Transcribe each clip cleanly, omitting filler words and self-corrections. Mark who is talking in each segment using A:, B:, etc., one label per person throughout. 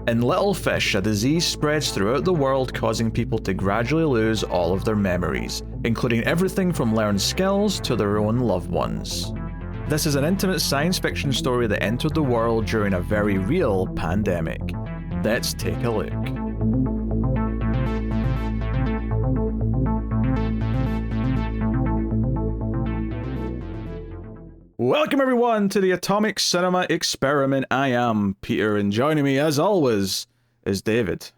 A: In Little Fish, a disease spreads throughout the world, causing people to gradually lose all of their memories, including everything from learned skills to their own loved ones. This is an intimate science fiction story that entered the world during a very real pandemic. Let's take a look. Welcome everyone to the Atomic Cinema Experiment. I am Peter, and joining me as always is David.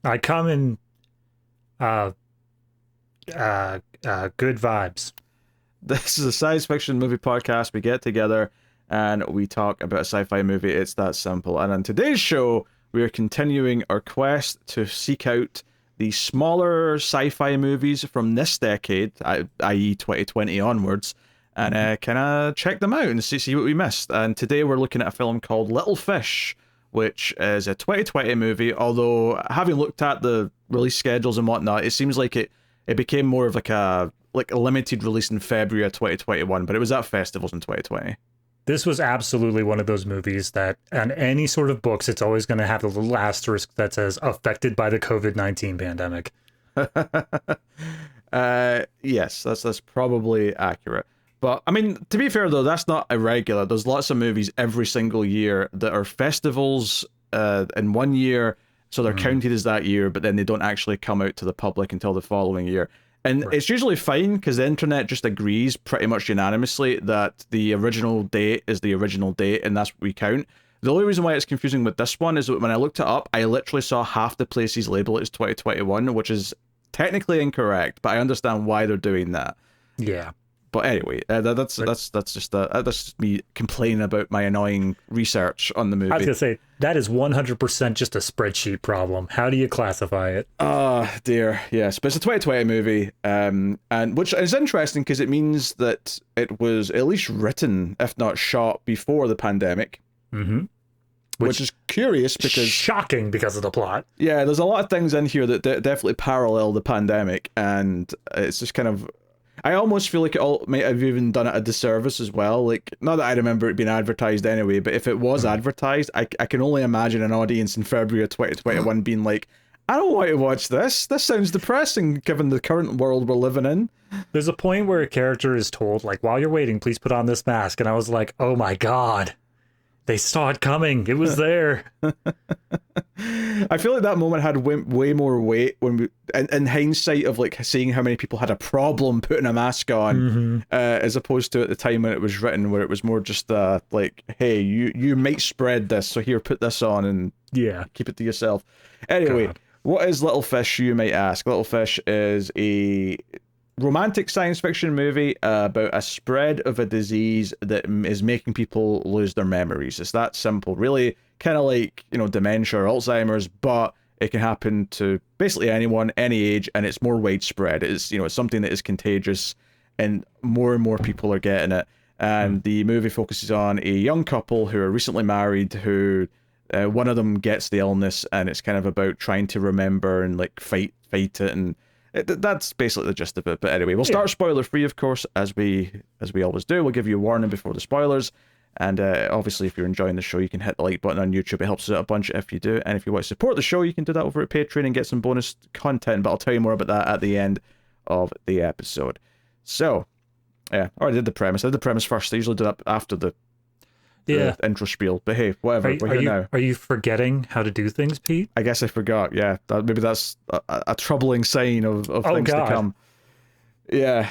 B: I come in good vibes.
A: This is a science fiction movie podcast. We get together and we talk about a sci-fi movie. It's that simple. And on today's show, we are continuing our quest to seek out the smaller sci-fi movies from this decade, i.e. 2020 onwards, and kind of check them out and see what we missed. And today we're looking at a film called Little Fish, which is a 2020 movie, although having looked at the release schedules and whatnot, it seems like it became more of like a limited release in February of 2021, but it was at festivals in 2020.
B: This was absolutely one of those movies that on any sort of books, it's always going to have a little asterisk that says affected by the COVID-19 pandemic.
A: Yes, that's probably accurate. But, I mean, to be fair, though, that's not irregular. There's lots of movies every single year that are festivals in one year, so they're counted as that year, but then they don't actually come out to the public until the following year. And It's usually fine, because the internet just agrees pretty much unanimously that the original date is the original date, and that's what we count. The only reason why it's confusing with this one is that when I looked it up, I literally saw half the places label it as 2021, which is technically incorrect, but I understand why they're doing that.
B: Yeah.
A: But anyway, that's just me complaining about my annoying research on the movie.
B: I was gonna say that is 100% just a spreadsheet problem. How do you classify it?
A: Oh dear, yes, but it's a 2020 movie, and which is interesting because it means that it was at least written, if not shot, before the pandemic.
B: Mm-hmm.
A: Which is curious because
B: shocking because of the plot.
A: Yeah, there's a lot of things in here that definitely parallel the pandemic, and it's just kind of. I almost feel like it all might have even done it a disservice as well. Like, not that I remember it being advertised anyway, but if it was advertised, I can only imagine an audience in February of 2021 being like, I don't want to watch this. This sounds depressing given the current world we're living in.
B: There's a point where a character is told, like, while you're waiting, please put on this mask. And I was like, oh my God. They saw it coming. It was there.
A: I feel like that moment had way more weight when we, in hindsight of like seeing how many people had a problem putting a mask on, as opposed to at the time when it was written, where it was more just like, hey, you might spread this, so here, put this on and keep it to yourself. Anyway, what is Little Fish, you might ask? Little Fish is a romantic science fiction movie about a spread of a disease that is making people lose their memories. It's that simple, really, kind of like, dementia or Alzheimer's, but it can happen to basically anyone, any age, and it's more widespread. It's, it's something that is contagious, and more people are getting it. And the movie focuses on a young couple who are recently married, who one of them gets the illness, and it's kind of about trying to remember and like fight it, and that's basically the gist of it. But anyway, we'll start spoiler free, of course, as we always do. We'll give you a warning before the spoilers, and obviously if you're enjoying the show, you can hit the like button on YouTube. It helps us out a bunch if you do, and if you want to support the show, you can do that over at Patreon and get some bonus content, but I'll tell you more about that at the end of the episode. So I already did the premise. I did the premise first. I usually do that after the intro spiel, but hey, whatever. We're here now.
B: Are you forgetting how to do things, Pete?
A: I guess I forgot. Yeah, maybe that's a troubling sign of things to come. Yeah.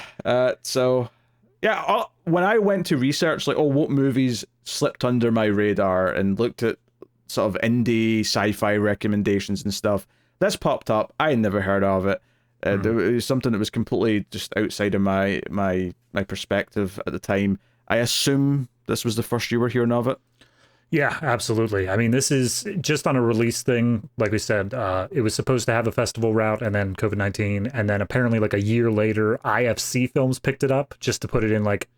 A: When I went to research, like, what movies slipped under my radar, and looked at sort of indie sci-fi recommendations and stuff, this popped up. I had never heard of it. It was something that was completely just outside of my perspective at the time. I assume this was the first you were hearing of it?
B: Yeah, absolutely. I mean, this is just on a release thing. Like we said, it was supposed to have a festival route, and then COVID-19, and then apparently like a year later, IFC Films picked it up just to put it in like,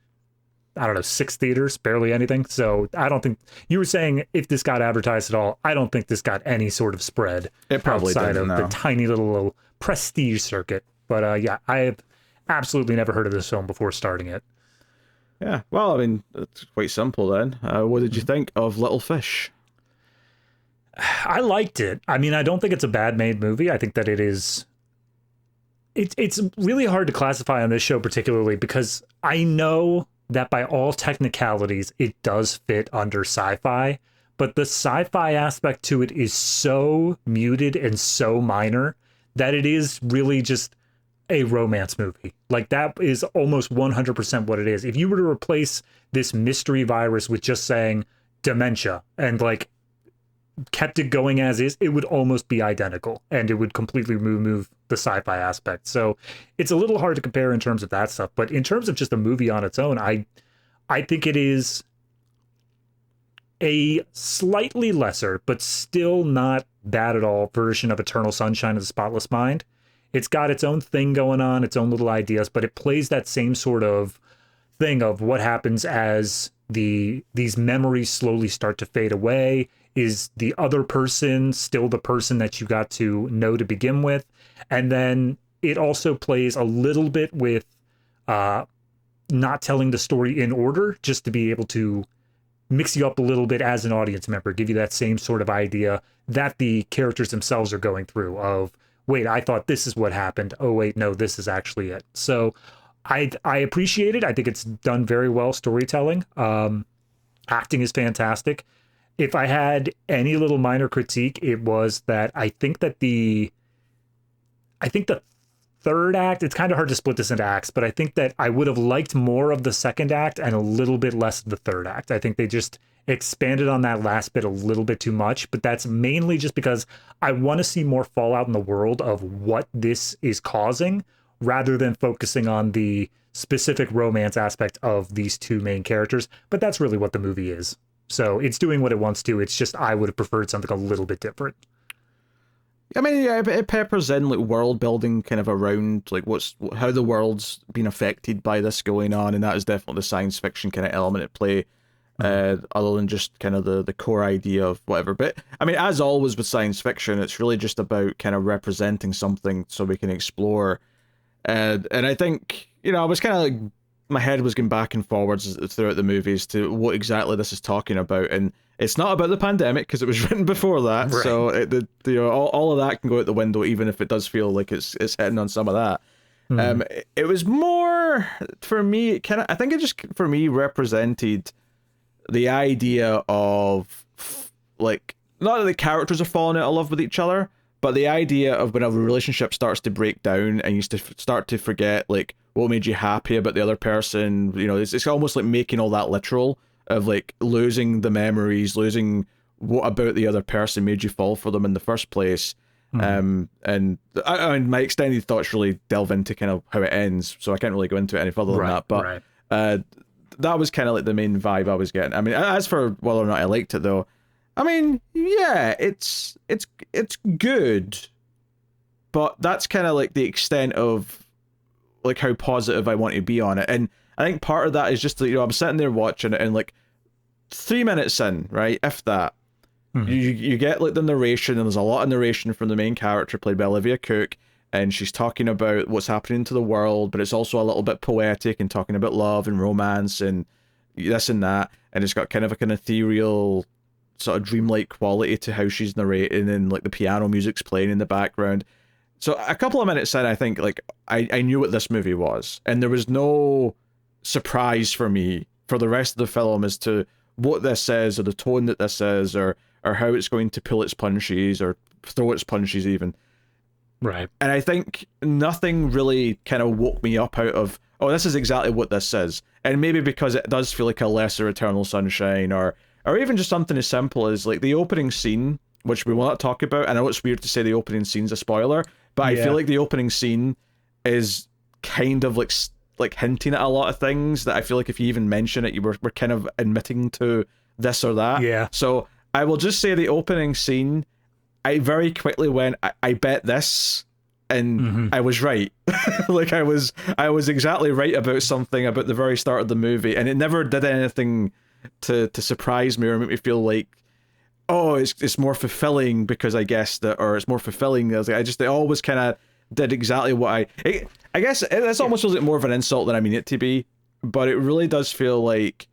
B: I don't know, 6 theaters, barely anything. So I don't think, you were saying if this got advertised at all, I don't think this got any sort of spread.
A: It probably
B: outside
A: didn't,
B: of the tiny little prestige circuit. But I have absolutely never heard of this film before starting it.
A: Yeah, well, I mean, it's quite simple then. What did you think of Little Fish?
B: I liked it. I mean, I don't think it's a bad made movie. I think that it is. It's really hard to classify on this show particularly because I know that by all technicalities it does fit under sci-fi, but the sci-fi aspect to it is so muted and so minor that it is really just a romance movie. Like that is almost 100% what it is. If you were to replace this mystery virus with just saying dementia and like kept it going as is, it would almost be identical and it would completely remove the sci-fi aspect. So it's a little hard to compare in terms of that stuff, but in terms of just a movie on its own, I think it is a slightly lesser but still not bad at all version of Eternal Sunshine of the Spotless Mind. It's got its own thing going on, its own little ideas, but it plays that same sort of thing of what happens as these memories slowly start to fade away. Is the other person still the person that you got to know to begin with? And then it also plays a little bit with not telling the story in order, just to be able to mix you up a little bit as an audience member, give you that same sort of idea that the characters themselves are going through of, wait, I thought this is what happened. Oh, wait, no, this is actually it. So I appreciate it. I think it's done very well storytelling. Acting is fantastic. If I had any little minor critique, it was that I think the third act, it's kind of hard to split this into acts, but I think that I would have liked more of the second act and a little bit less of the third act. I think they just expanded on that last bit a little bit too much, but that's mainly just because I want to see more fallout in the world of what this is causing rather than focusing on the specific romance aspect of these two main characters. But that's really what the movie is. So it's doing what it wants to. It's just I would have preferred something a little bit different.
A: I mean, yeah, it peppers in like world building kind of around like how the world's been affected by this going on, and that is definitely the science fiction kind of element at play, other than just kind of the core idea of whatever. But I mean, as always with science fiction, it's really just about kind of representing something so we can explore. And I think, you know, I was kind of like, my head was going back and forwards throughout the movies to what exactly this is talking about, and it's not about the pandemic because it was written before that, right. So you know, all of that can go out the window, even if it does feel like it's hitting on some of that. It was more for me, I think it just for me represented the idea of like not that the characters are falling out of love with each other, but the idea of when a relationship starts to break down and you start to forget like what made you happy about the other person, you know, it's almost like making all that literal of like losing the memories, losing what about the other person made you fall for them in the first place. And my extended thoughts really delve into kind of how it ends, so I can't really go into it any further than that. But that was kind of like the main vibe I was getting. I mean, as for whether or not I liked it though, I mean, yeah, it's good, but that's kind of like the extent of like how positive I want to be on it. And I think part of that is just that, you know, I'm sitting there watching it and like 3 minutes in, right, if that, you get like the narration, and there's a lot of narration from the main character played by Olivia Cooke, and she's talking about what's happening to the world, but it's also a little bit poetic and talking about love and romance and this and that, and it's got kind of like an ethereal sort of dreamlike quality to how she's narrating, and like the piano music's playing in the background. So a couple of minutes in, I think like I knew what this movie was, and there was no surprise for me for the rest of the film as to what this is, or the tone that this is, or how it's going to pull its punches or throw its punches even.
B: Right.
A: And I think nothing really kind of woke me up out of, oh, this is exactly what this is. And maybe because it does feel like a lesser Eternal Sunshine, or even just something as simple as like the opening scene, which we will not talk about. I know it's weird to say the opening scene's a spoiler, but I feel like the opening scene is kind of like hinting at a lot of things that I feel like if you even mention it, we're kind of admitting to this or that.
B: Yeah.
A: So I will just say the opening scene, I very quickly went, I bet this, and I was right. Like I was exactly right about something about the very start of the movie, and it never did anything to surprise me or make me feel like, oh, it's more fulfilling because I guessed that, or it's more fulfilling. It always kind of did exactly what I guess this almost feels like more of an insult than I mean it to be, but it really does feel like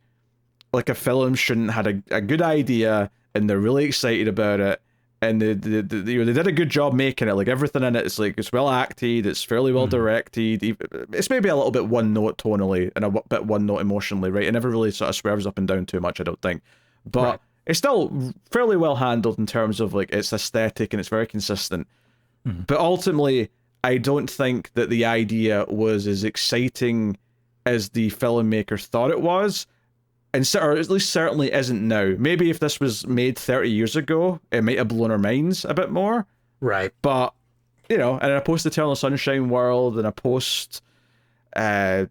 A: a film shouldn't had a good idea and they're really excited about it, and they did a good job making it. Like everything in it is like it's well acted, it's fairly well directed. It's maybe a little bit one note tonally and a bit one note emotionally, right? It never really sort of swerves up and down too much, I don't think, but it's still fairly well handled in terms of like its aesthetic, and it's very consistent. But ultimately, I don't think that the idea was as exciting as the filmmaker thought it was. Or at least certainly isn't now. Maybe if this was made 30 years ago, it might have blown our minds a bit more.
B: Right.
A: But, you know, in a post-Eternal Sunshine world, in a post... what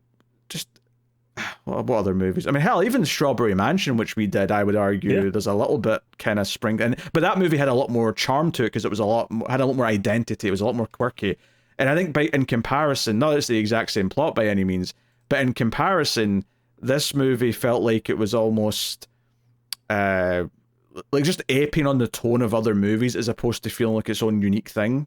A: other movies? I mean, hell, even Strawberry Mansion, which we did, I would argue, there's a little bit kind of spring... But that movie had a lot more charm to it, because it was had a lot more identity. It was a lot more quirky. And I think in comparison, not that it's the exact same plot by any means, but in comparison... This movie felt like it was almost like just aping on the tone of other movies as opposed to feeling like its own unique thing.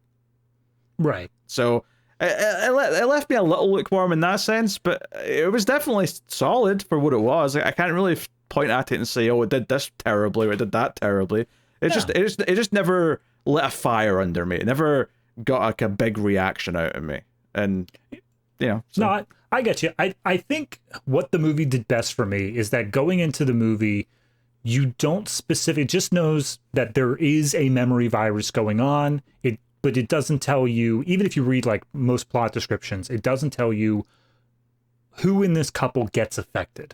B: Right.
A: So it left me a little lukewarm in that sense, but it was definitely solid for what it was. I can't really point at it and say, oh, it did this terribly or it did that terribly. It just never lit a fire under me. It never got like a big reaction out of me. And you know, so.
B: No, I get you. I think what the movie did best for me is that going into the movie, you don't it just knows that there is a memory virus going on. But it doesn't tell you, even if you read like most plot descriptions, it doesn't tell you who in this couple gets affected.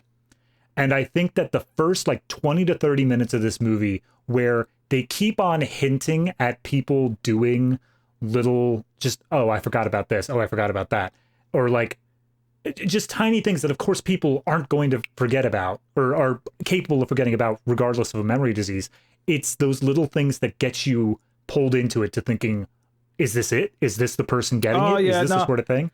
B: And I think that the first like 20 to 30 minutes of this movie, where they keep on hinting at people doing little just, oh, I forgot about this. Oh, I forgot about that. Or like, just tiny things that, of course, people aren't going to forget about or are capable of forgetting about regardless of a memory disease. It's those little things that get you pulled into it to thinking, is this it? Is this the person getting it?
A: Yeah,
B: is this the sort of thing?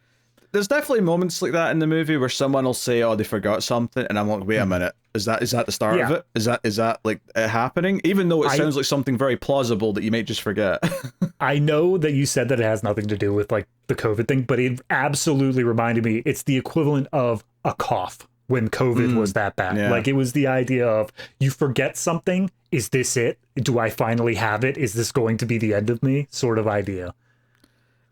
A: There's definitely moments like that in the movie where someone will say, oh, they forgot something. And I'm like, wait a minute. Is that the start of it? Is that like it happening? Even though it sounds like something very plausible that you might just forget.
B: I know that you said that it has nothing to do with like the COVID thing, but it absolutely reminded me. It's the equivalent of a cough when COVID was that bad. Yeah. Like it was the idea of you forget something. Is this it? Do I finally have it? Is this going to be the end of me? Sort of idea.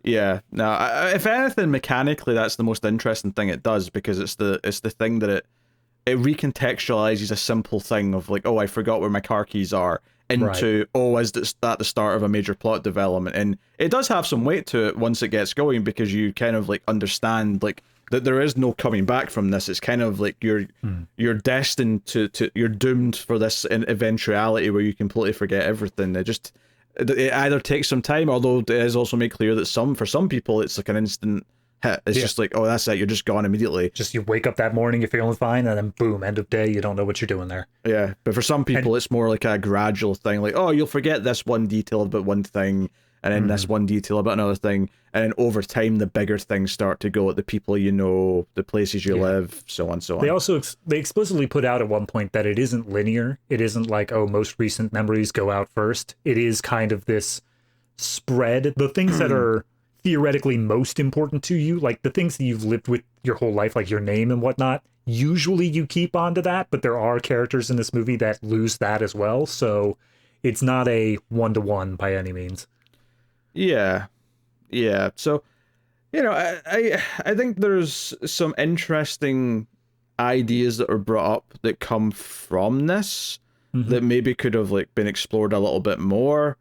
A: Yeah, no. If anything, mechanically, that's the most interesting thing it does, because it's the thing that it recontextualizes a simple thing of like, oh, I forgot where my car keys are, into oh, is that the start of a major plot development? And it does have some weight to it once it gets going, because you kind of like understand like that there is no coming back from this. It's kind of like you're destined to you're doomed for this eventuality where you completely forget everything. It either takes some time, although it is also made clear that for some people it's like an instant hit. It's just like, oh, that's it, you're just gone immediately.
B: Just you wake up that morning, you're feeling fine, and then boom, end of day, you don't know what you're doing there.
A: Yeah, but for some people it's more like a gradual thing, like, oh, you'll forget this one detail about one thing, and then this one detail about another thing, and then over time the bigger things start to go at the people you know, the places you live, so on and so on.
B: They also they explicitly put out at one point that it isn't linear. It isn't like, oh, most recent memories go out first. It is kind of this spread. The things that are theoretically most important to you, like the things that you've lived with your whole life, like your name and whatnot, usually you keep on to that, but there are characters in this movie that lose that as well, so it's not a one-to-one by any means.
A: Yeah. So, you know, I think there's some interesting ideas that are brought up that come from this that maybe could have like been explored a little bit more.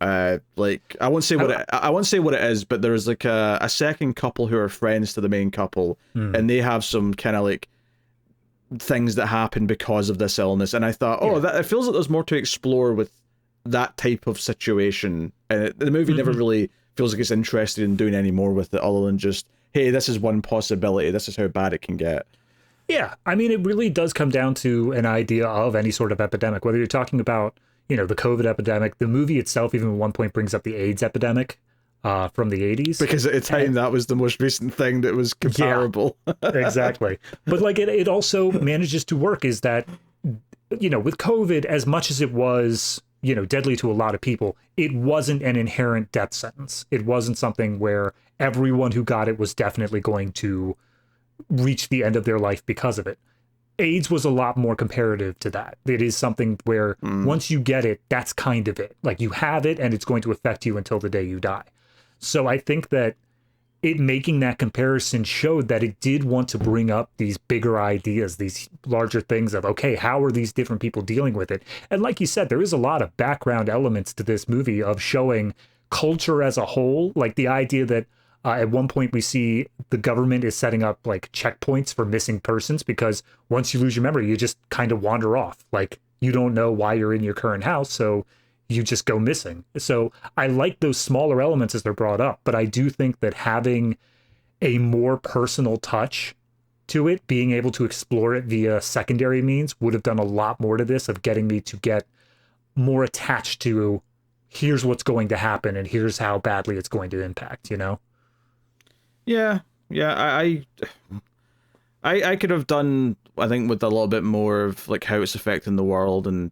A: Like I won't say what it is, but there's like a second couple who are friends to the main couple, and they have some kind of like things that happen because of this illness. And I thought, that it feels like there's more to explore with that type of situation, and the movie never really feels like it's interested in doing any more with it other than just, hey, this is one possibility, this is how bad it can get.
B: Yeah, I mean, it really does come down to an idea of any sort of epidemic, whether you're talking about, you know, the COVID epidemic. The movie itself even at one point brings up the AIDS epidemic from the 80s. Because
A: at the time, that was the most recent thing that was comparable.
B: Yeah, exactly. But like it also manages to work, is that, you know, with COVID, as much as it was, you know, deadly to a lot of people, it wasn't an inherent death sentence. It wasn't something where everyone who got it was definitely going to reach the end of their life because of it. AIDS was a lot more comparative to that. It is something where once you get it, that's kind of it. Like, you have it and it's going to affect you until the day you die. So I think that it making that comparison showed that it did want to bring up these bigger ideas, these larger things of, okay, how are these different people dealing with it? And like you said, there is a lot of background elements to this movie of showing culture as a whole, like the idea that at one point we see the government is setting up like checkpoints for missing persons, because once you lose your memory, you just kind of wander off. Like, you don't know why you're in your current house, so you just go missing. So I like those smaller elements as they're brought up, but I do think that having a more personal touch to it, being able to explore it via secondary means, would have done a lot more to this, of getting me to get more attached to, here's what's going to happen and here's how badly it's going to impact, you know?
A: Yeah, I could have done, I think, with a little bit more of like how it's affecting the world, and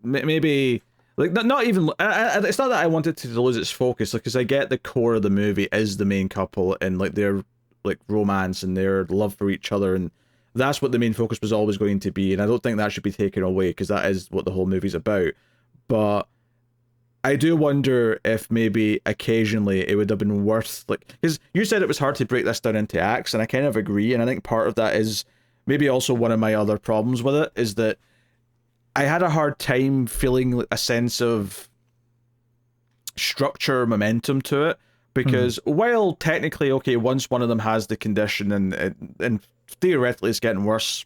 A: maybe like not even. It's not that I wanted to lose its focus, because I get the core of the movie is the main couple and like their like romance and their love for each other, and that's what the main focus was always going to be, and I don't think that should be taken away, because that is what the whole movie's about. But I do wonder if maybe occasionally it would have been worth, like, because you said it was hard to break this down into acts, and I kind of agree, and I think part of that is maybe also one of my other problems with it, is that I had a hard time feeling a sense of structure, momentum to it, because while technically, okay, once one of them has the condition and theoretically it's getting worse,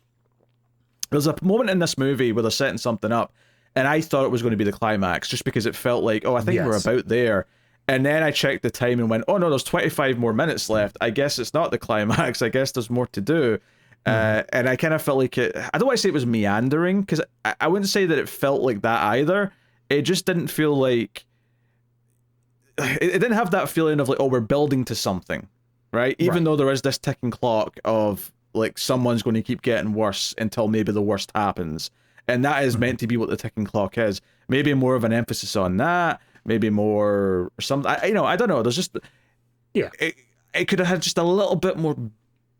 A: there's a moment in this movie where they're setting something up, and I thought it was going to be the climax, just because it felt like, oh, I think we're about there. And then I checked the time and went, oh no, there's 25 more minutes left. I guess it's not the climax. I guess there's more to do. And I kind of felt like it, I don't want to say it was meandering, because I wouldn't say that it felt like that either. It just didn't feel like, it didn't have that feeling of like, oh, we're building to something, right? Even though there is this ticking clock of like, someone's going to keep getting worse until maybe the worst happens. And that is meant to be what the ticking clock is. Maybe more of an emphasis on that. Maybe more some. I don't know. There's just It could have had just a little bit more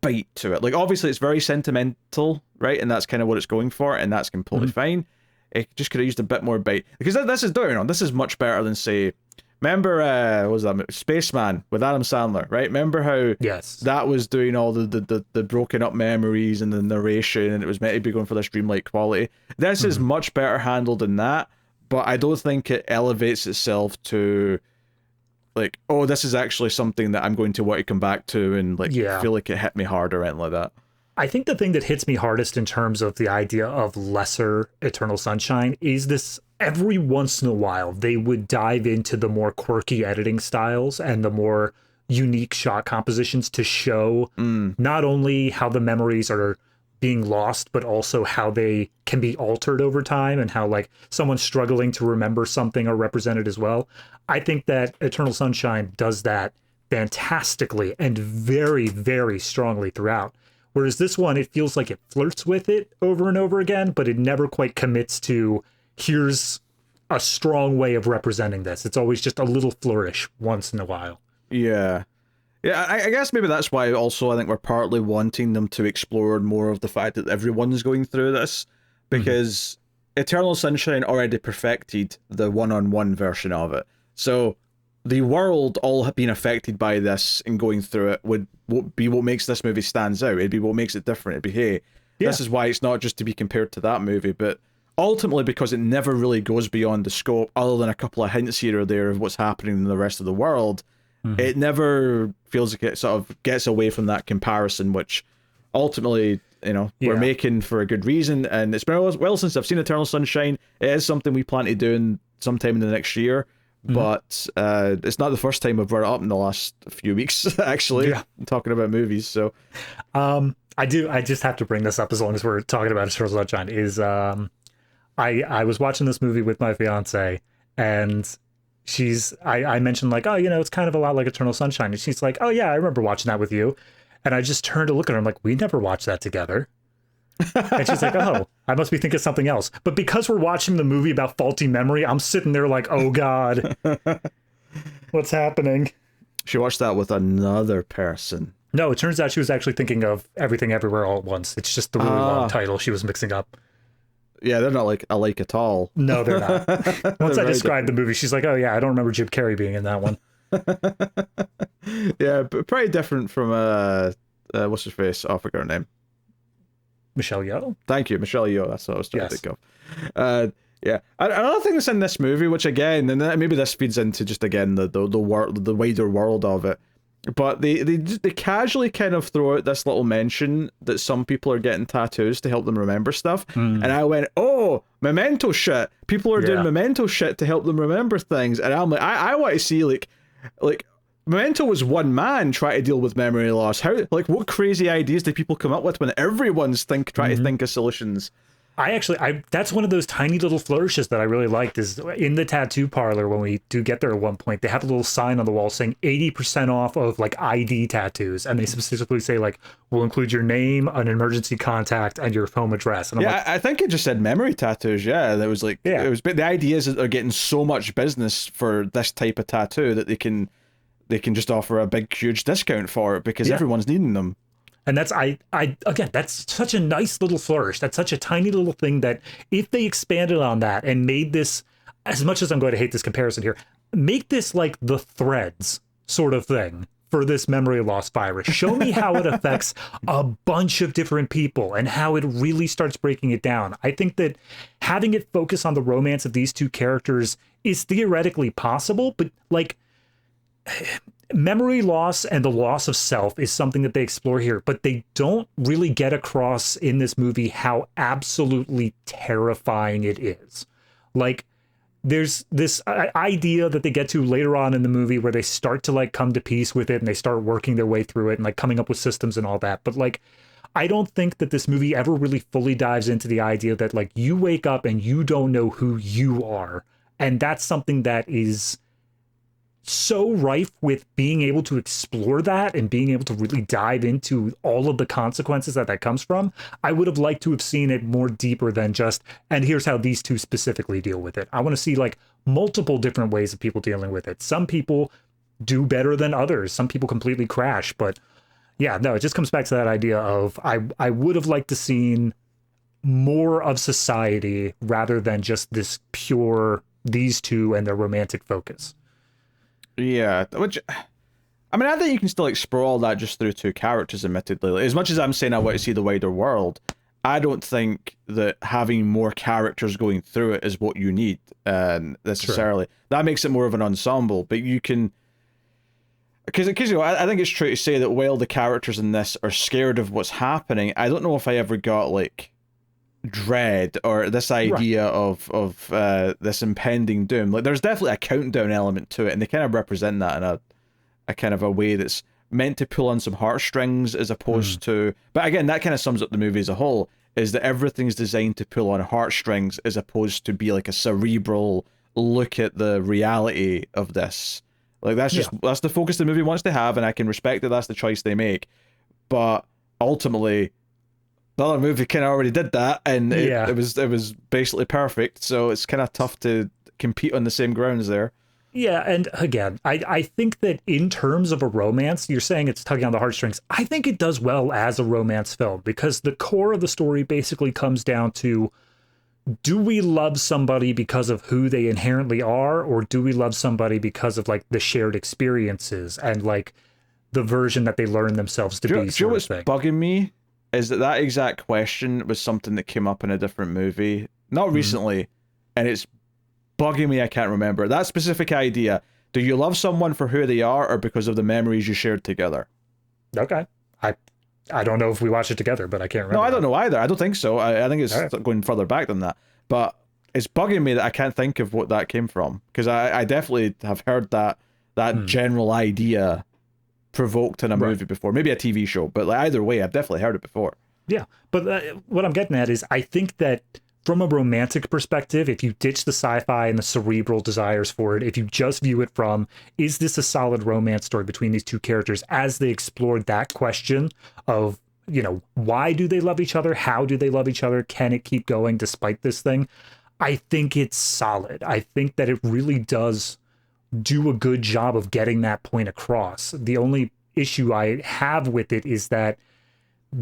A: bite to it. Like, obviously, it's very sentimental, right? And that's kind of what it's going for, and that's completely fine. It just could have used a bit more bite, because this is, don't get me wrong, this is much better than, say, remember, what was that movie? Spaceman with Adam Sandler, right? Remember how that was doing all the broken up memories and the narration, and it was meant to be going for this dreamlike quality. This is much better handled than that, but I don't think it elevates itself to like, oh, this is actually something that I'm going to want to come back to and like feel like it hit me hard or anything like that.
B: I think the thing that hits me hardest in terms of the idea of lesser Eternal Sunshine is this: every once in a while, they would dive into the more quirky editing styles and the more unique shot compositions to show not only how the memories are being lost, but also how they can be altered over time, and how like someone struggling to remember something are represented as well. I think that Eternal Sunshine does that fantastically and very, very strongly throughout. Whereas this one, it feels like it flirts with it over and over again, but it never quite commits to, here's a strong way of representing this. It's always just a little flourish once in a while.
A: Yeah. Yeah, I guess maybe that's why also I think we're partly wanting them to explore more of the fact that everyone's going through this, because Eternal Sunshine already perfected the one-on-one version of it. So the world all being affected by this and going through it would be what makes this movie stands out. It'd be what makes it different. It'd be, hey, this is why it's not just to be compared to that movie, but ultimately because it never really goes beyond the scope, other than a couple of hints here or there of what's happening in the rest of the world. It never feels like it sort of gets away from that comparison, which ultimately, we're making for a good reason. And it's been a while since I've seen Eternal Sunshine. It is something we plan to do in sometime in the next year, but it's not the first time we've brought it up in the last few weeks, actually, talking about movies. So
B: I just have to bring this up as long as we're talking about Eternal Sunshine, is I was watching this movie with my fiance, and I mentioned like, oh, it's kind of a lot like Eternal Sunshine. And she's like, oh yeah, I remember watching that with you. And I just turned to look at her. I'm like, we never watched that together. And she's like, oh, I must be thinking something else. But because we're watching the movie about faulty memory, I'm sitting there like, oh God, what's happening?
A: She watched that with another person.
B: No, it turns out she was actually thinking of Everything Everywhere All at Once. It's just the really long title she was mixing up.
A: Yeah, they're not like alike at all.
B: No, they're not. Once I described
A: different.
B: the movie, she's like, oh yeah, I don't remember Jim Carrey being in that one.
A: Yeah, but pretty different from what's his face? Oh, I forgot her name.
B: Michelle Yeoh?
A: Thank you, Michelle Yeoh. That's what I was trying to
B: Yes.
A: think of. Yeah, another thing that's in this movie, which again, and maybe this feeds into just again the wider world of it, but they casually kind of throw out this little mention that some people are getting tattoos to help them remember stuff, and I went, oh, memento shit. People are doing memento shit to help them remember things, and I'm like, I want to see like. Memento was one man trying to deal with memory loss. How, like, what crazy ideas do people come up with when everyone's trying to think of solutions?
B: That's one of those tiny little flourishes that I really liked, is in the tattoo parlor when we do get there at one point, they have a little sign on the wall saying 80% off of like ID tattoos. And they specifically say like, we'll include your name, an emergency contact, and your home address. And I'm like,
A: I think it just said memory tattoos. Yeah, there was like, it was, but the idea is that they're getting so much business for this type of tattoo that they can just offer a big, huge discount for it because everyone's needing them.
B: And that's, again, that's such a nice little flourish. That's such a tiny little thing that if they expanded on that and made this, as much as I'm going to hate this comparison here, make this like the Threads sort of thing for this memory loss virus. Show me how it affects a bunch of different people and how it really starts breaking it down. I think that having it focus on the romance of these two characters is theoretically possible, but like, memory loss and the loss of self is something that they explore here, but they don't really get across in this movie how absolutely terrifying it is. Like, there's this idea that they get to later on in the movie where they start to like come to peace with it and they start working their way through it and like coming up with systems and all that. But like, I don't think that this movie ever really fully dives into the idea that like you wake up and you don't know who you are. And that's something that is so rife with being able to explore that and being able to really dive into all of the consequences that comes from. I would have liked to have seen it more deeper than just, and here's how these two specifically deal with it. I want to see like multiple different ways of people dealing with it. Some people do better than others. Some people completely crash. But yeah, no, it just comes back to that idea of I would have liked to seen more of society rather than just this pure, these two and their romantic focus.
A: Yeah, which, I mean, I think you can still explore all that just through two characters, admittedly. Like, as much as I'm saying I want to see the wider world, I don't think that having more characters going through it is what you need necessarily. Sure. That makes it more of an ensemble, but you can... Because you know, I think it's true to say that while the characters in this are scared of what's happening, I don't know if I ever got, like, dread or this idea of this impending doom. Like, there's definitely a countdown element to it, and they kind of represent that in a kind of a way that's meant to pull on some heartstrings as opposed to, but again, that kind of sums up the movie as a whole, is that everything's designed to pull on heartstrings as opposed to be like a cerebral look at the reality of this. Like, that's just that's the focus the movie wants to have, and I can respect that that's the choice they make, but ultimately the other movie kind of already did that, and it was basically perfect, so it's kind of tough to compete on the same grounds there.
B: Yeah, and again, I think that in terms of a romance, you're saying it's tugging on the heartstrings. I think it does well as a romance film, because the core of the story basically comes down to, do we love somebody because of who they inherently are, or do we love somebody because of like the shared experiences and like the version that they learn themselves to be?
A: Do you know what's bugging me? Is that exact question was something that came up in a different movie, not recently, and it's bugging me. I can't remember that specific idea. Do you love someone for who they are or because of the memories you shared together?
B: Okay. I don't know if we watched it together, but I can't remember.
A: No, I don't know either. I don't think so. I think it's going further back than that. But it's bugging me that I can't think of what that came from, because I definitely have heard that general idea provoked in a movie before, maybe a TV show, but like, either way, I've definitely heard it before.
B: Yeah, but what I'm getting at is, I think that from a romantic perspective, if you ditch the sci-fi and the cerebral desires for it, if you just view it from, is this a solid romance story between these two characters, as they explored that question of, you know, why do they love each other? How do they love each other? Can it keep going despite this thing? I think it's solid. I think that it really does do a good job of getting that point across. The only issue I have with it is that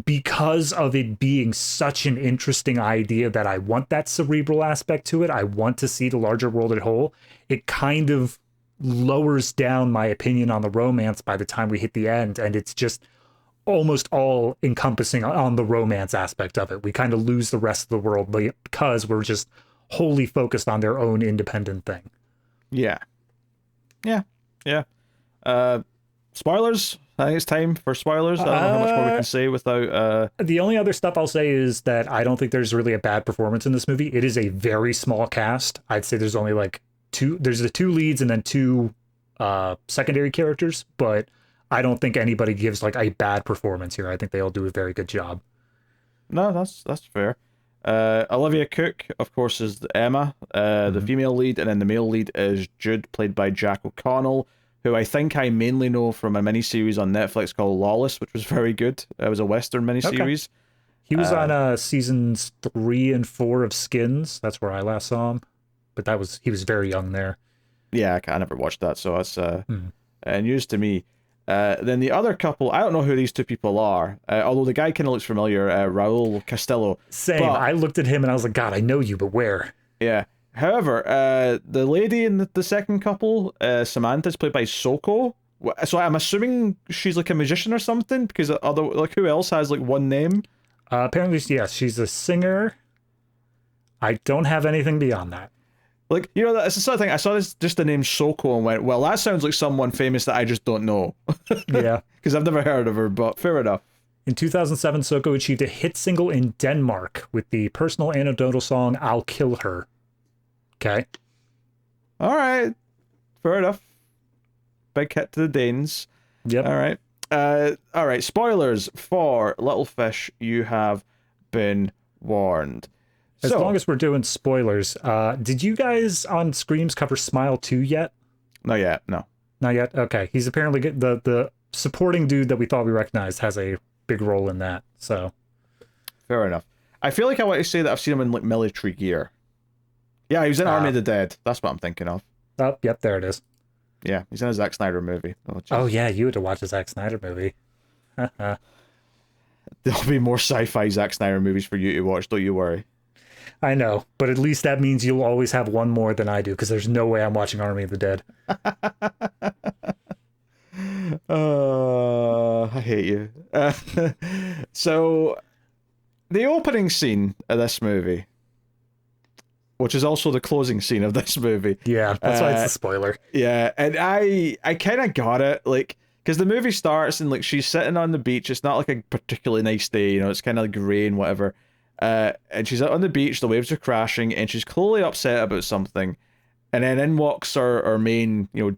B: because of it being such an interesting idea that I want that cerebral aspect to it, I want to see the larger world at whole, it kind of lowers down my opinion on the romance by the time we hit the end, and it's just almost all encompassing on the romance aspect of it. We kind of lose the rest of the world because we're just wholly focused on their own independent thing.
A: Yeah. Spoilers. I think it's time for spoilers. I don't know how much more we can say without...
B: The only other stuff I'll say is that I don't think there's really a bad performance in this movie. It is a very small cast. I'd say there's only like there's the two leads and then two secondary characters, but I don't think anybody gives like a bad performance here. I think they all do a very good job.
A: No, that's fair. Olivia Cooke, of course, is Emma, the female lead, and then the male lead is Jude, played by Jack O'Connell, who I think I mainly know from a miniseries on Netflix called Lawless, which was very good. It was a Western miniseries. Okay.
B: He was on seasons 3 and 4 of Skins. That's where I last saw him. But he was very young there.
A: Yeah, I never watched that, so that's news to me. Then the other couple, I don't know who these two people are, although the guy kind of looks familiar, Raul Castillo.
B: Same. I looked at him and I was like, God, I know you, but where?
A: Yeah. However, the lady in the second couple, Samantha, is played by Soko. So I'm assuming she's like a magician or something, because who else has like one name?
B: Apparently, yes, she's a singer. I don't have anything beyond that.
A: Like, you know, that's the sort of thing. I saw just the name Soko and went, well, that sounds like someone famous that I just don't know.
B: Yeah.
A: Because I've never heard of her, but fair enough.
B: In 2007, Soko achieved a hit single in Denmark with the personal anecdotal song, I'll Kill Her. Okay.
A: All right. Fair enough. Big hit to the Danes.
B: Yep.
A: All right. All right. Spoilers for Little Fish, You Have Been Warned.
B: As long as we're doing spoilers, did you guys on Screams cover Smile 2 yet?
A: Not yet, no.
B: Not yet? Okay. He's apparently the supporting dude that we thought we recognized has a big role in that, so.
A: Fair enough. I feel like I want to say that I've seen him in like military gear. Yeah, he was in Army of the Dead. That's what I'm thinking of.
B: Oh, yep, there it is.
A: Yeah, he's in a Zack Snyder movie.
B: Oh yeah, you had to watch a Zack Snyder movie.
A: There'll be more sci-fi Zack Snyder movies for you to watch, don't you worry.
B: I know, but at least that means you'll always have one more than I do, because there's no way I'm watching Army of the Dead.
A: I hate you. So, the opening scene of this movie, which is also the closing scene of this movie.
B: Yeah, that's why it's a spoiler.
A: Yeah, and I kind of got it, like, because the movie starts and like she's sitting on the beach. It's not like a particularly nice day, you know. It's kind of like gray and whatever. And she's out on the beach. The waves are crashing, and she's clearly upset about something. And then in walks our main, you know,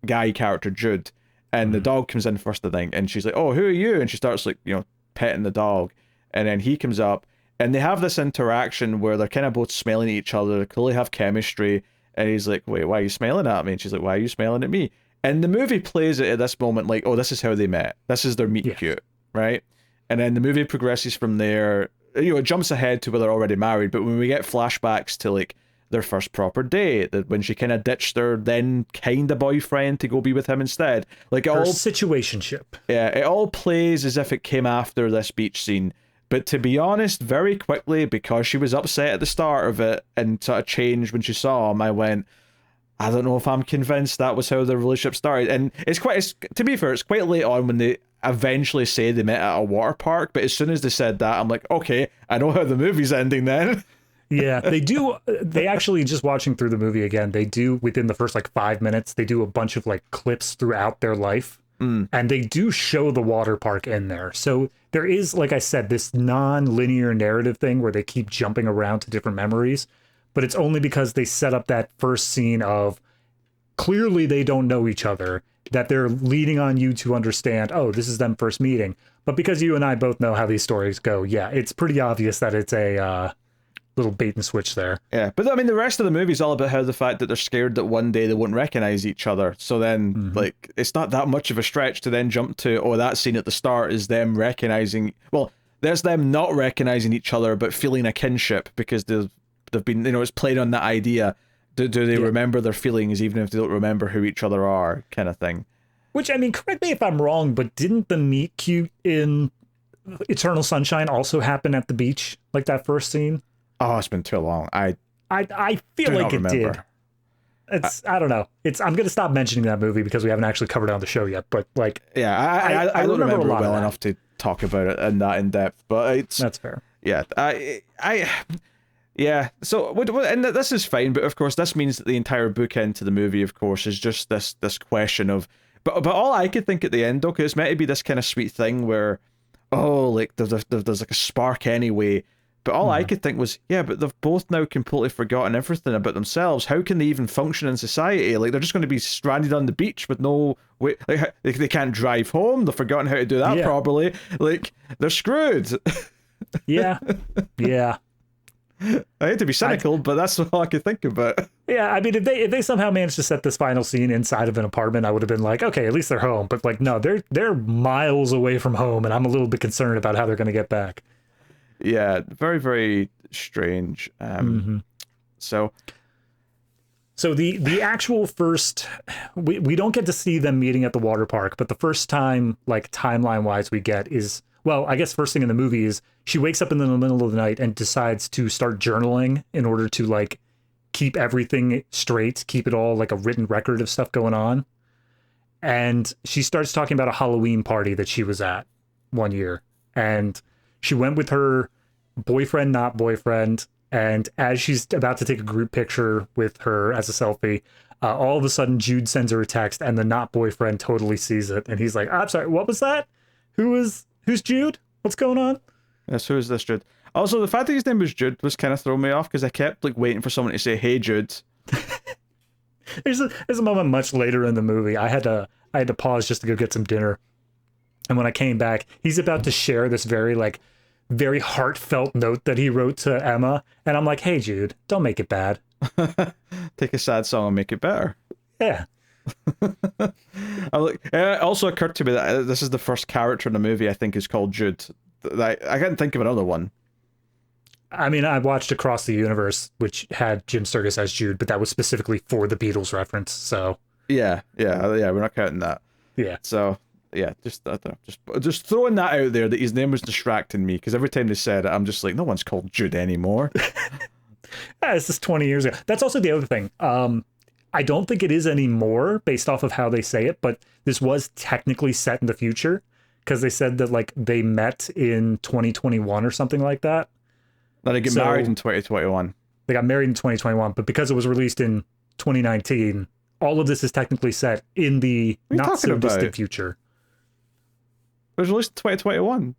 A: guy character Jude, and the dog comes in first, I think. And she's like, "Oh, who are you?" And she starts like, you know, petting the dog. And then he comes up, and they have this interaction where they're kind of both smelling at each other. They clearly have chemistry. And he's like, "Wait, why are you smelling at me?" And she's like, "Why are you smelling at me?" And the movie plays it at this moment like, "Oh, this is how they met. This is their meet and cute," right? And then the movie progresses from there. You know, it jumps ahead to where they're already married, but when we get flashbacks to like their first proper date, that when she kind of ditched their then kind of boyfriend to go be with him instead, like
B: her situationship.
A: Yeah, it all plays as if it came after this beach scene. But to be honest, very quickly, because she was upset at the start of it and sort of changed when she saw him, I went, I don't know if I'm convinced that was how the relationship started. And to be fair, it's quite late on when they eventually say they met at a water park, but as soon as they said that, I'm like, okay, I know how the movie's ending then.
B: Yeah, they do. They actually, just watching through the movie again, they do, within the first like 5 minutes, they do a bunch of like clips throughout their life. And they do show the water park in there. So there is, like I said, this non-linear narrative thing where they keep jumping around to different memories. But it's only because they set up that first scene of clearly they don't know each other, that they're leading on you to understand, oh, this is them first meeting. But because you and I both know how these stories go, yeah, it's pretty obvious that it's a little bait and switch there. Yeah,
A: but I mean, the rest of the movie is all about how the fact that they're scared that one day they won't recognize each other. So then, like, it's not that much of a stretch to then jump to, oh, that scene at the start is them recognizing, well, there's them not recognizing each other, but feeling a kinship because they've been, you know, it's played on that idea. Do they remember their feelings even if they don't remember who each other are, kind of thing.
B: Which, I mean, correct me if I'm wrong, but didn't the meet cute in Eternal Sunshine also happen at the beach, like that first scene?
A: Oh, it's been too long.
B: I feel like it did. I don't know. I'm gonna stop mentioning that movie because we haven't actually covered it on the show yet. But like,
A: yeah, I don't remember it well enough to talk about it in depth. But
B: that's fair.
A: Yeah, yeah. So and this is fine, but of course this means that the entire bookend to the movie, of course, is just this question of. But all I could think at the end, though, because it's meant to be this kind of sweet thing where, oh, like there's like a spark anyway. But all I could think was, yeah, but they've both now completely forgotten everything about themselves. How can they even function in society? Like, they're just going to be stranded on the beach with no way. Like, they can't drive home. They've forgotten how to do that properly. Like, they're screwed.
B: Yeah.
A: I hate to be cynical, but that's all I could think about.
B: Yeah, I mean, if they somehow managed to set this final scene inside of an apartment, I would have been like, okay, at least they're home. But like, no, they're miles away from home, and I'm a little bit concerned about how they're going to get back.
A: Yeah, very, very strange. So
B: the actual first, we don't get to see them meeting at the water park, but the first time, like timeline wise, we get is, well, I guess first thing in the movie is she wakes up in the middle of the night and decides to start journaling in order to like keep everything straight, keep it all like a written record of stuff going on. And she starts talking about a Halloween party that she was at one year. And she went with her boyfriend, not boyfriend, and as she's about to take a group picture with her as a selfie, all of a sudden Jude sends her a text, and the not boyfriend totally sees it, and he's like, "I'm sorry, what was that? Who's Jude? What's going on?"
A: Yes, who is this Jude? Also, the fact that his name was Jude was kind of throwing me off because I kept like waiting for someone to say, "Hey, Jude."
B: There's a moment much later in the movie. I had to pause just to go get some dinner, and when I came back, he's about to share this very heartfelt note that he wrote to Emma, and I'm like, "Hey, Jude, don't make it bad.
A: Take a sad song and make it better."
B: Yeah.
A: It also occurred to me that this is the first character in the movie I think is called Jude. I can't think of another one.
B: I mean, I watched Across the Universe, which had Jim Sturgis as Jude, but that was specifically for the Beatles reference. So
A: yeah, we're not counting that.
B: Yeah.
A: So yeah, just throwing that out there that his name was distracting me because every time they said it, I'm just like, no one's called Jude anymore.
B: It's just 20 years ago. That's also the other thing. I don't think it is anymore based off of how they say it, but this was technically set in the future because they said that like they met in 2021 or something like that.
A: Then they get married in 2021.
B: They got married in 2021, but because it was released in 2019, all of this is technically set in the not so distant future.
A: It was released in 2021.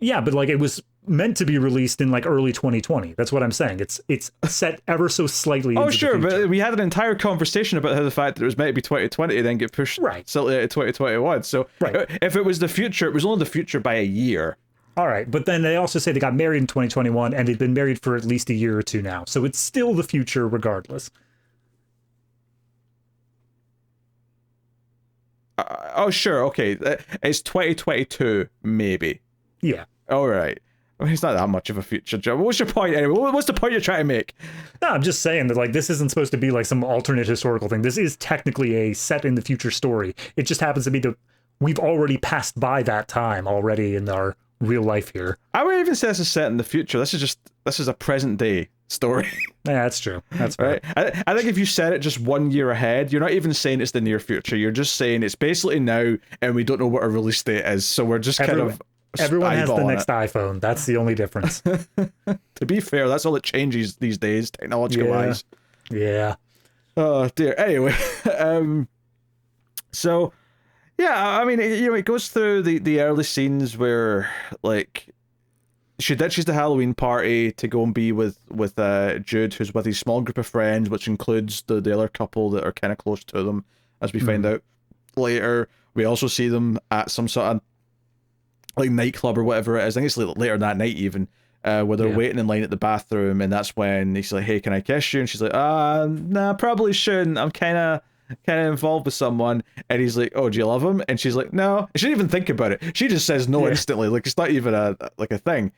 B: Yeah, but like it was meant to be released in like early 2020. That's what I'm saying. It's set ever so slightly.
A: Oh, sure, but we had an entire conversation about how the fact that it was meant to be 2020 then get pushed slightly to 2021. So if it was the future, it was only the future by a year.
B: All right, but then they also say they got married in 2021 and they've been married for at least a year or two now. So it's still the future regardless.
A: Oh, sure, okay. It's 2022, maybe.
B: Yeah.
A: All right. Well, it's not that much of a future job. What's your point anyway? What's the point you're trying to make?
B: No, I'm just saying that like this isn't supposed to be like some alternate historical thing. This is technically a set in the future story. It just happens to be we've already passed by that time already in our real life here.
A: I wouldn't even say this is set in the future. This is a present day story.
B: Yeah, that's true. That's fair.
A: Right. I think if you set it just 1 year ahead, you're not even saying it's the near future. You're just saying it's basically now, and we don't know what our release date is. So we're just
B: everyone has the next iPhone. That's the only difference.
A: To be fair, that's all that changes these days, technological wise.
B: Yeah.
A: Oh dear. Anyway, so yeah, I mean, it goes through the early scenes where like she ditches the Halloween party to go and be with Jude, who's with his small group of friends, which includes the other couple that are kind of close to them, as we find out later. We also see them at some sort of like nightclub or whatever it is. I think it's later that night even, where they're waiting in line at the bathroom, and that's when he's like, "Hey, can I kiss you?" And she's like, "Nah, probably shouldn't. I'm kind of involved with someone." And he's like, "Oh, do you love him?" And she's like, "No." She didn't even think about it. She just says no instantly. Like it's not even a thing.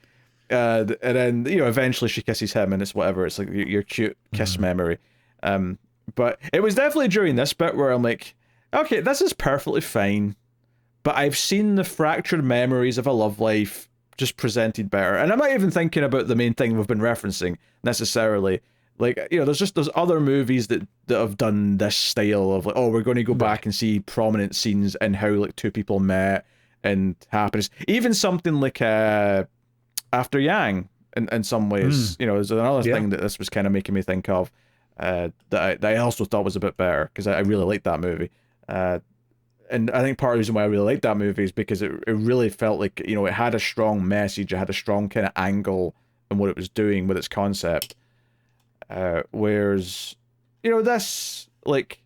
A: And then eventually she kisses him, and it's whatever. It's like your cute kiss memory. But it was definitely during this bit where I'm like, Okay, this is perfectly fine, but I've seen the fractured memories of a love life just presented better. And I'm not even thinking about the main thing we've been referencing necessarily. Like, there's other movies that have done this style of like, oh, we're going to go back and see prominent scenes and how like two people met and happens. Even something like After Yang in some ways, is another thing that this was kind of making me think of. That I also thought was a bit better because I really liked that movie. And I think part of the reason why I really liked that movie is because it really felt like, it had a strong message, it had a strong kind of angle in what it was doing with its concept. Whereas, this, like,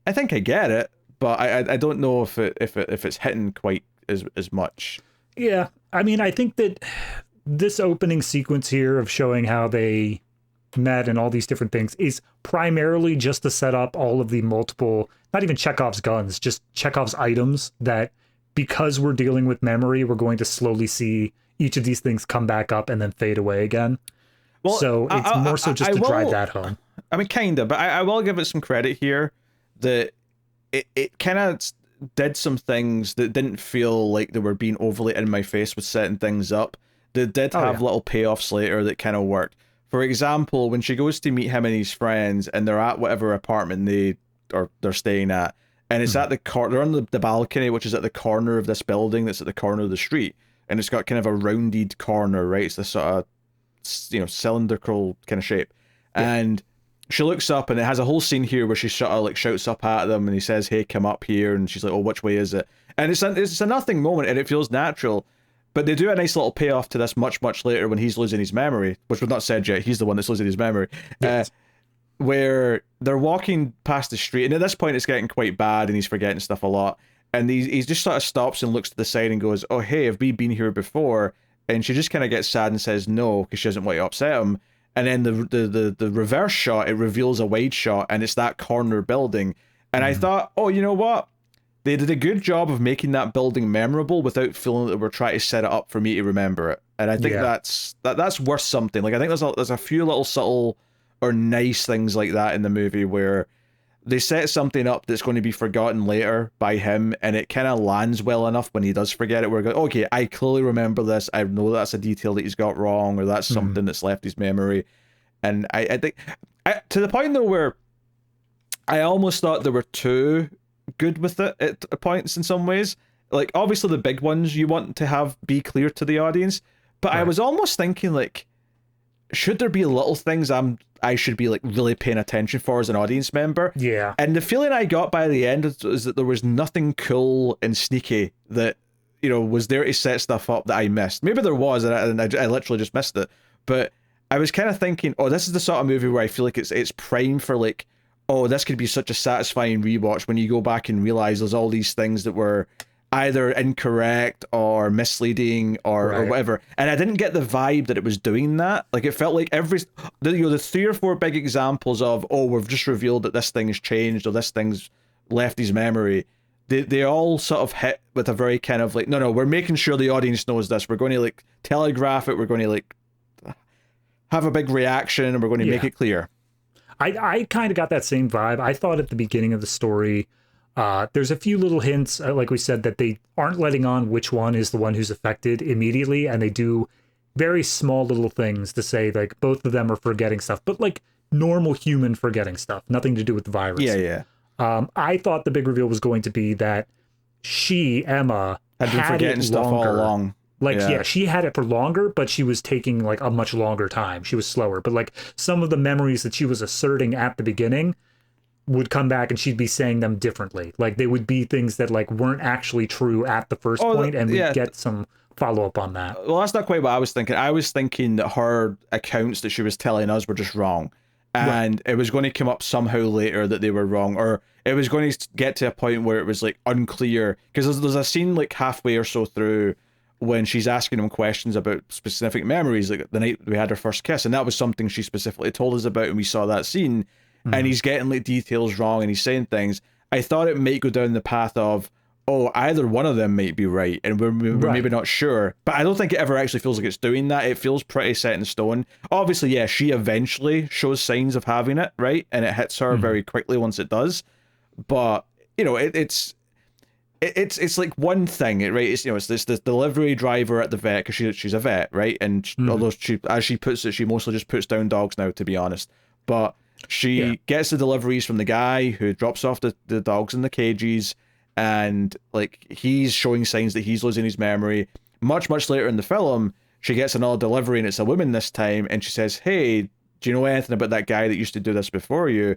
A: I think I get it, but I don't know if it's hitting quite as much.
B: Yeah, I mean, I think that this opening sequence here of showing how they met and all these different things is primarily just to set up all of the multiple, not even Chekhov's guns, just Chekhov's items that, because we're dealing with memory, we're going to slowly see each of these things come back up and then fade away again. Well, so it's more so just to drive that home.
A: I mean, kind of, but I will give it some credit here that it kind of did some things that didn't feel like they were being overly in my face with setting things up. They did have little payoffs later that kind of worked. For example, when she goes to meet him and his friends, and they're at whatever apartment they're staying at, and it's at the they're on the balcony, which is at the corner of this building that's at the corner of the street, and it's got kind of a rounded corner, right? It's this sort of cylindrical kind of shape, and she looks up, and it has a whole scene here where she sort of like shouts up at them, and he says, "Hey, come up here," and she's like, "Oh, which way is it?" And it's a nothing moment, and it feels natural. But they do a nice little payoff to this much later when he's losing his memory, which we've not said yet. He's the one that's losing his memory. Yes. Where they're walking past the street, and at this point it's getting quite bad, and he's forgetting stuff a lot. And he just sort of stops and looks to the side and goes, "Oh, hey, have we been here before?" And she just kind of gets sad and says no, because she doesn't want to upset him. And then the reverse shot, it reveals a wide shot, and it's that corner building. And I thought, oh, you know what? They did a good job of making that building memorable without feeling that they were trying to set it up for me to remember it. And I think that's worth something. Like, I think there's a few little subtle or nice things like that in the movie where they set something up that's going to be forgotten later by him, and it kind of lands well enough when he does forget it. We're going, okay, I clearly remember this. I know that's a detail that he's got wrong, or that's something that's left his memory. And I think to the point though where I almost thought they were too good with it at points in some ways. Like, obviously the big ones you want to have be clear to the audience, but I was almost thinking, like, should there be little things I should be like really paying attention for as an audience member?
B: Yeah. And
A: the feeling I got by the end is that there was nothing cool and sneaky that, was there to set stuff up that I missed. Maybe there was, and I literally just missed it. But I was kind of thinking, oh, this is the sort of movie where I feel like it's prime for like, oh, this could be such a satisfying rewatch when you go back and realize there's all these things that were either incorrect or misleading or whatever. And I didn't get the vibe that it was doing that. Like, it felt like the 3 or 4 big examples of, oh, we've just revealed that this thing has changed or this thing's left his memory. They all sort of hit with a very kind of like, no, we're making sure the audience knows this. We're going to like telegraph it. We're going to like have a big reaction, and we're going to make it clear.
B: I kind of got that same vibe. I thought at the beginning of the story, there's a few little hints, like we said, that they aren't letting on which one is the one who's affected immediately, and they do very small little things to say, like, both of them are forgetting stuff, but like normal human forgetting stuff, nothing to do with the virus.
A: Yeah.
B: I thought the big reveal was going to be that Emma,
A: had been forgetting stuff all along.
B: Like, she had it for longer, but she was taking like a much longer time. She was slower. But like some of the memories that she was asserting at the beginning would come back, and she'd be saying them differently. Like, they would be things that like weren't actually true at the first point, and we'd get some follow up on that.
A: Well, that's not quite what I was thinking. I was thinking that her accounts that she was telling us were just wrong. And it was going to come up somehow later that they were wrong, or it was going to get to a point where it was like unclear. Because there's a scene like halfway or so through when she's asking him questions about specific memories, like the night we had our first kiss, and that was something she specifically told us about, and we saw that scene, and he's getting like details wrong, and he's saying things. I thought it might go down the path of, oh, either one of them might be right, and we're maybe not sure, but I don't think it ever actually feels like it's doing that. It feels pretty set in stone. Obviously, yeah, she eventually shows signs of having it, right, and it hits her very quickly once it does, but it's like one thing, right? It's it's this delivery driver at the vet, because she's a vet, right? And although she, as she puts it, she mostly just puts down dogs now, to be honest. But she gets the deliveries from the guy who drops off the dogs in the cages, and like he's showing signs that he's losing his memory. Much later in the film, she gets another delivery, and it's a woman this time, and she says, "Hey, do you know anything about that guy that used to do this before you?"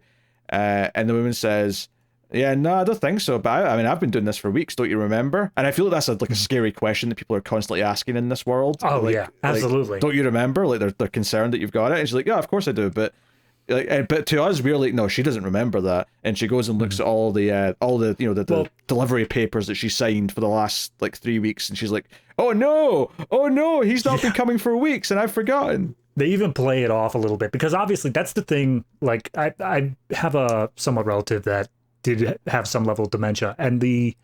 A: And the woman says, "Yeah, no, I don't think so. But I mean, I've been doing this for weeks. Don't you remember?" And I feel like that's a scary question that people are constantly asking in this world.
B: Oh,
A: like,
B: yeah, absolutely.
A: Don't you remember? Like they're concerned that you've got it. And she's like, "Yeah, of course I do." But but to us, we're like, no, she doesn't remember that. And she goes and looks at all the delivery papers that she signed for the last like 3 weeks, and she's like, oh no, he's not been coming for weeks, and I've forgotten.
B: They even play it off a little bit, because obviously that's the thing. Like I have a somewhat relative that did have some level of dementia, and the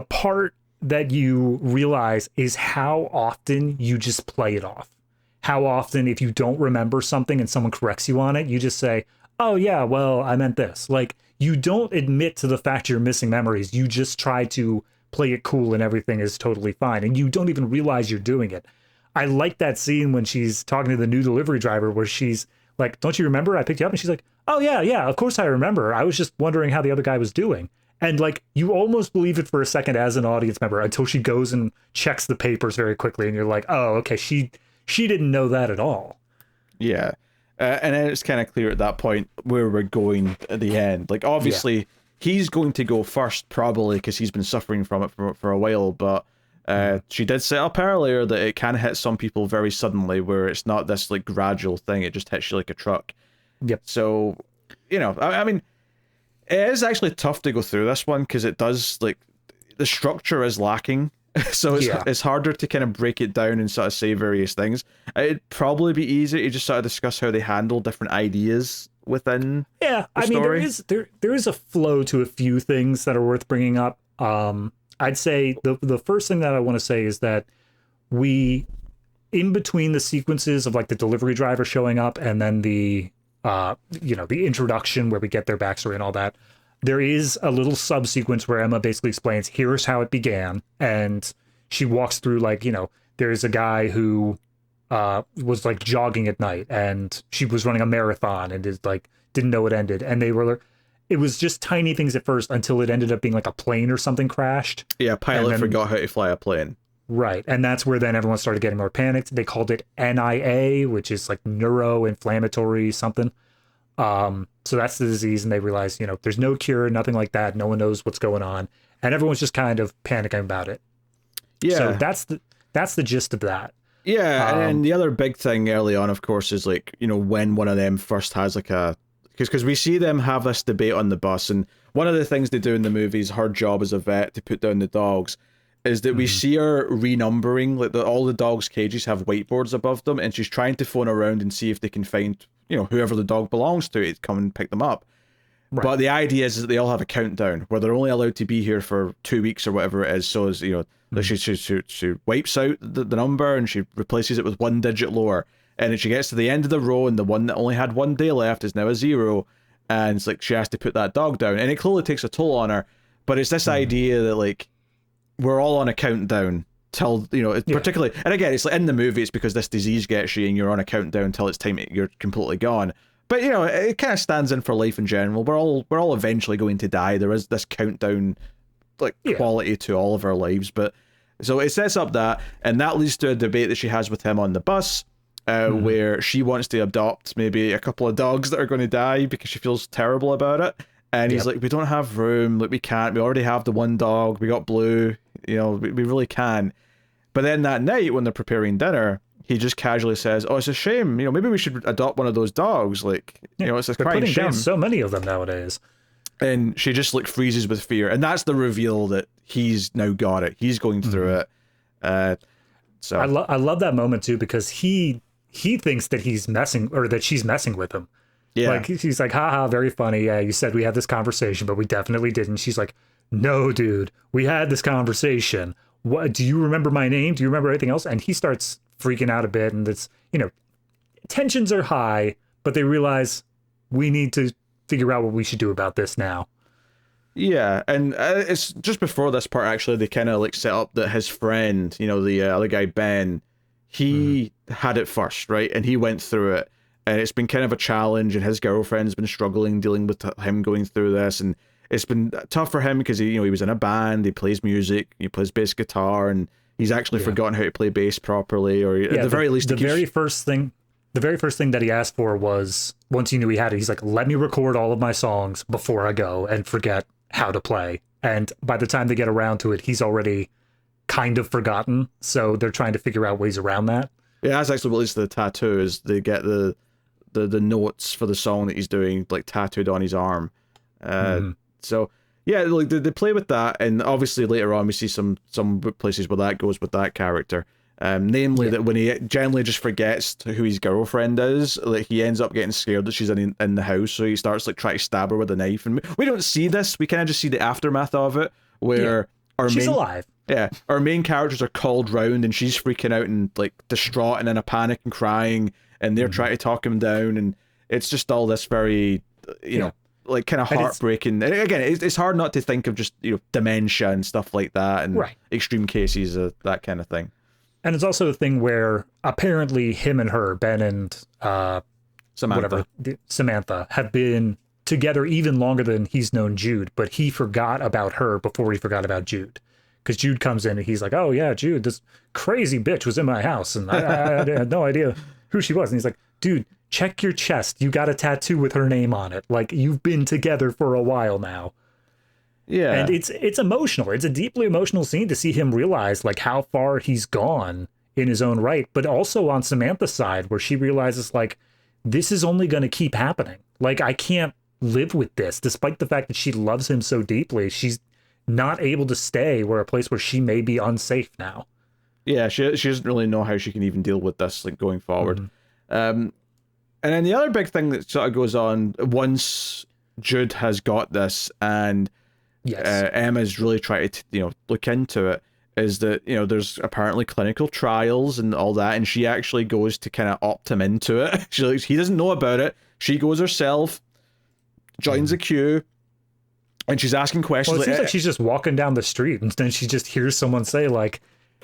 B: part that you realize is how often you just play it off. How often, if you don't remember something and someone corrects you on it, you just say, oh yeah, well, I meant this. Like, you don't admit to the fact you're missing memories. You just try to play it cool and everything is totally fine, and you don't even realize you're doing it. I like that scene when she's talking to the new delivery driver, where she's like, don't you remember I picked you up? And she's like, oh yeah, of course I remember. I was just wondering how the other guy was doing. And like, you almost believe it for a second as an audience member, until she goes and checks the papers very quickly, and you're like, oh, okay, she didn't know that at all.
A: Yeah. And then it's kind of clear at that point where we're going at the end. Like, obviously, he's going to go first, probably, because he's been suffering from it for a while. But she did set up earlier that it can hit some people very suddenly, where it's not this like gradual thing. It just hits you like a truck.
B: Yep.
A: So, I mean, it is actually tough to go through this one, because it does, like, the structure is lacking. So it's harder to kind of break it down and sort of say various things. It'd probably be easier to just sort of discuss how they handle different ideas within the story.
B: Mean, there is a flow to a few things that are worth bringing up. I'd say the first thing that I want to say is that in between the sequences of like the delivery driver showing up and then the introduction where we get their backstory and all that, there is a little subsequence where Emma basically explains, here's how it began. And she walks through, like, there's a guy who was like jogging at night, and she was running a marathon and didn't know it ended. And it was just tiny things at first, until it ended up being like a plane or something crashed.
A: Yeah, pilot forgot how to fly a plane.
B: Right. And that's where then everyone started getting more panicked. They called it NIA, which is like neuroinflammatory something. So that's the disease, and they realized, there's no cure, nothing like that. No one knows what's going on, and everyone's just kind of panicking about it. Yeah. So that's the gist of that.
A: Yeah. And then the other big thing early on, of course, is like, when one of them first has like because we see them have this debate on the bus, and one of the things they do in the movie is her job as a vet to put down the dogs, is that we see her renumbering, like all the dogs' cages have whiteboards above them, and she's trying to phone around and see if they can find, whoever the dog belongs to come and pick them up. Right. But the idea is that they all have a countdown where they're only allowed to be here for 2 weeks or whatever it is. So as she wipes out the number, and she replaces it with one digit lower, and then she gets to the end of the row, and the one that only had 1 day left is now a 0, and it's like she has to put that dog down, and it clearly takes a toll on her. But it's this idea that like we're all on a countdown till particularly, and again, it's like in the movie, it's because this disease gets you and you're on a countdown till it's time you're completely gone. But it kind of stands in for life in general. We're all eventually going to die. There is this countdown quality to all of our lives. But so it sets up that, and that leads to a debate that she has with him on the bus, where she wants to adopt maybe a couple of dogs that are going to die because she feels terrible about it. And he's like, we don't have room. Like, we can't. We already have the one dog. We got Blue. We really can. But then that night, when they're preparing dinner, he just casually says, oh, it's a shame. Maybe we should adopt one of those dogs. Like, it's a crying shame.
B: Down so many of them nowadays.
A: And she just like freezes with fear. And that's the reveal that he's now got it. He's going through it. So
B: I love that moment too, because he thinks that he's messing, or that she's messing with him. Yeah. Like, he's like, haha, very funny. Yeah, you said we had this conversation, but we definitely didn't. She's like, no, dude, we had this conversation. What, do you remember my name? Do you remember anything else? And he starts freaking out a bit, and it's, tensions are high, but they realize we need to figure out what we should do about this now.
A: Yeah, and it's just before this part actually they kind of like set up that his friend, the other guy Ben, he had it first, right? And he went through it, and it's been kind of a challenge, and his girlfriend's been struggling dealing with him going through this, and it's been tough for him because he was in a band, he plays music, he plays bass guitar, and he's actually forgotten how to play bass properly, or at the very least,
B: the very first thing that he asked for was, once he knew he had it, he's like, let me record all of my songs before I go and forget how to play. And by the time they get around to it, he's already kind of forgotten. So they're trying to figure out ways around that.
A: Yeah, that's actually what leads to the tattoo, is they get the notes for the song that he's doing like tattooed on his arm. So yeah, like they play with that, and obviously later on we see some places where that goes with that character. Namely that when he generally just forgets who his girlfriend is, like he ends up getting scared that she's in the house, so he starts like trying to stab her with a knife. And we don't see this; we kind of just see the aftermath of it, where
B: she's alive.
A: Yeah, our main characters are called round, and she's freaking out and like distraught and in a panic and crying, and they're trying to talk him down, and it's just all this very, like kind of heartbreaking. And again, it's hard not to think of just dementia and stuff like that, and extreme cases of that kind of thing.
B: And it's also a thing where apparently him and her, Ben and Samantha, have been together even longer than he's known Jude, but he forgot about her before he forgot about Jude. Because Jude comes in and he's like, oh yeah, Jude, this crazy bitch was in my house and I had no idea who she was. And he's like, dude, check your chest. You got a tattoo with her name on it. Like, you've been together for a while now. Yeah. And it's emotional. It's a deeply emotional scene to see him realize like how far he's gone in his own right, but also on Samantha's side where she realizes like this is only going to keep happening. Like, I can't live with this, despite the fact that she loves him so deeply. She's not able to stay a place where she may be unsafe now.
A: Yeah, she doesn't really know how she can even deal with this like going forward. And then the other big thing that sort of goes on once Jude has got this and Emma's really trying to look into it, is that there's apparently clinical trials and all that, and she actually goes to kind of opt him into it. He doesn't know about it. She goes herself, joins the queue, and she's asking questions.
B: Well, it seems like she's just walking down the street, and then she just hears someone say like,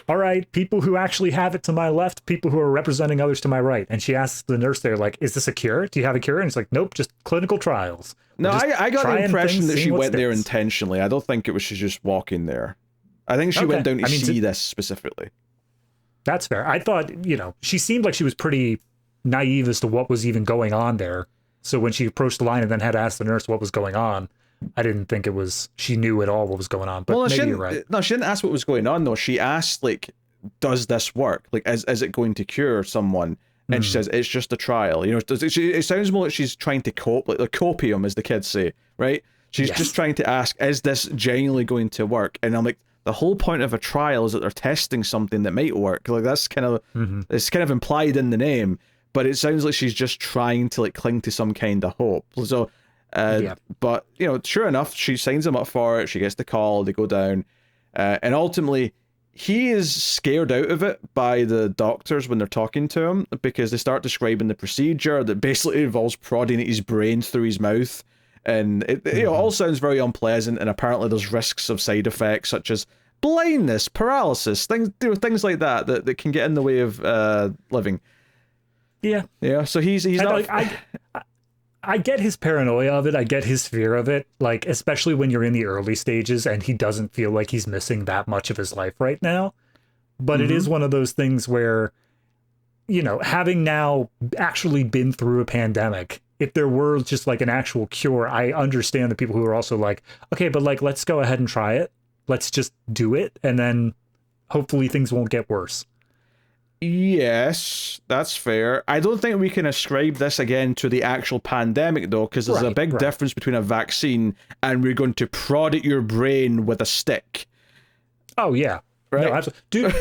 B: all right, people who actually have it to my left, people who are representing others to my right. And she asks the nurse there, like, is this a cure? Do you have a cure? And it's like, nope, just clinical trials.
A: No, I got the impression that she went there intentionally. I don't think it was she's just walking there. I think she went down to see this specifically.
B: That's fair. I thought, she seemed like she was pretty naive as to what was even going on there. So when she approached the line and then had to ask the nurse what was going on, I didn't think she knew at all what was going on, but maybe you're right.
A: No, she didn't ask what was going on, though. She asked, like, does this work? Like, is it going to cure someone? And she says, it's just a trial. It sounds more like she's trying to cope, like the copium, as the kids say, right? She's just trying to ask, is this genuinely going to work? And I'm like, the whole point of a trial is that they're testing something that might work. Like, that's kind of, it's kind of implied in the name, but it sounds like she's just trying to, like, cling to some kind of hope. So, but sure enough, she signs him up for it. She gets the call. They go down, and ultimately, he is scared out of it by the doctors when they're talking to him, because they start describing the procedure that basically involves prodding at his brain through his mouth, and it all sounds very unpleasant. And apparently, there's risks of side effects such as blindness, paralysis, things like that can get in the way of living. Yeah. So he's not.
B: I get his paranoia of it. I get his fear of it. Like, especially when you're in the early stages and he doesn't feel like he's missing that much of his life right now. But it is one of those things where, having now actually been through a pandemic, if there were just like an actual cure, I understand the people who are also like, okay, but like, let's go ahead and try it. Let's just do it. And then hopefully things won't get worse.
A: Yes, that's fair. I don't think we can ascribe this again to the actual pandemic, though, because there's a big difference between a vaccine and we're going to prod at your brain with a stick.
B: Oh, yeah. Right? No, absolutely. Dude,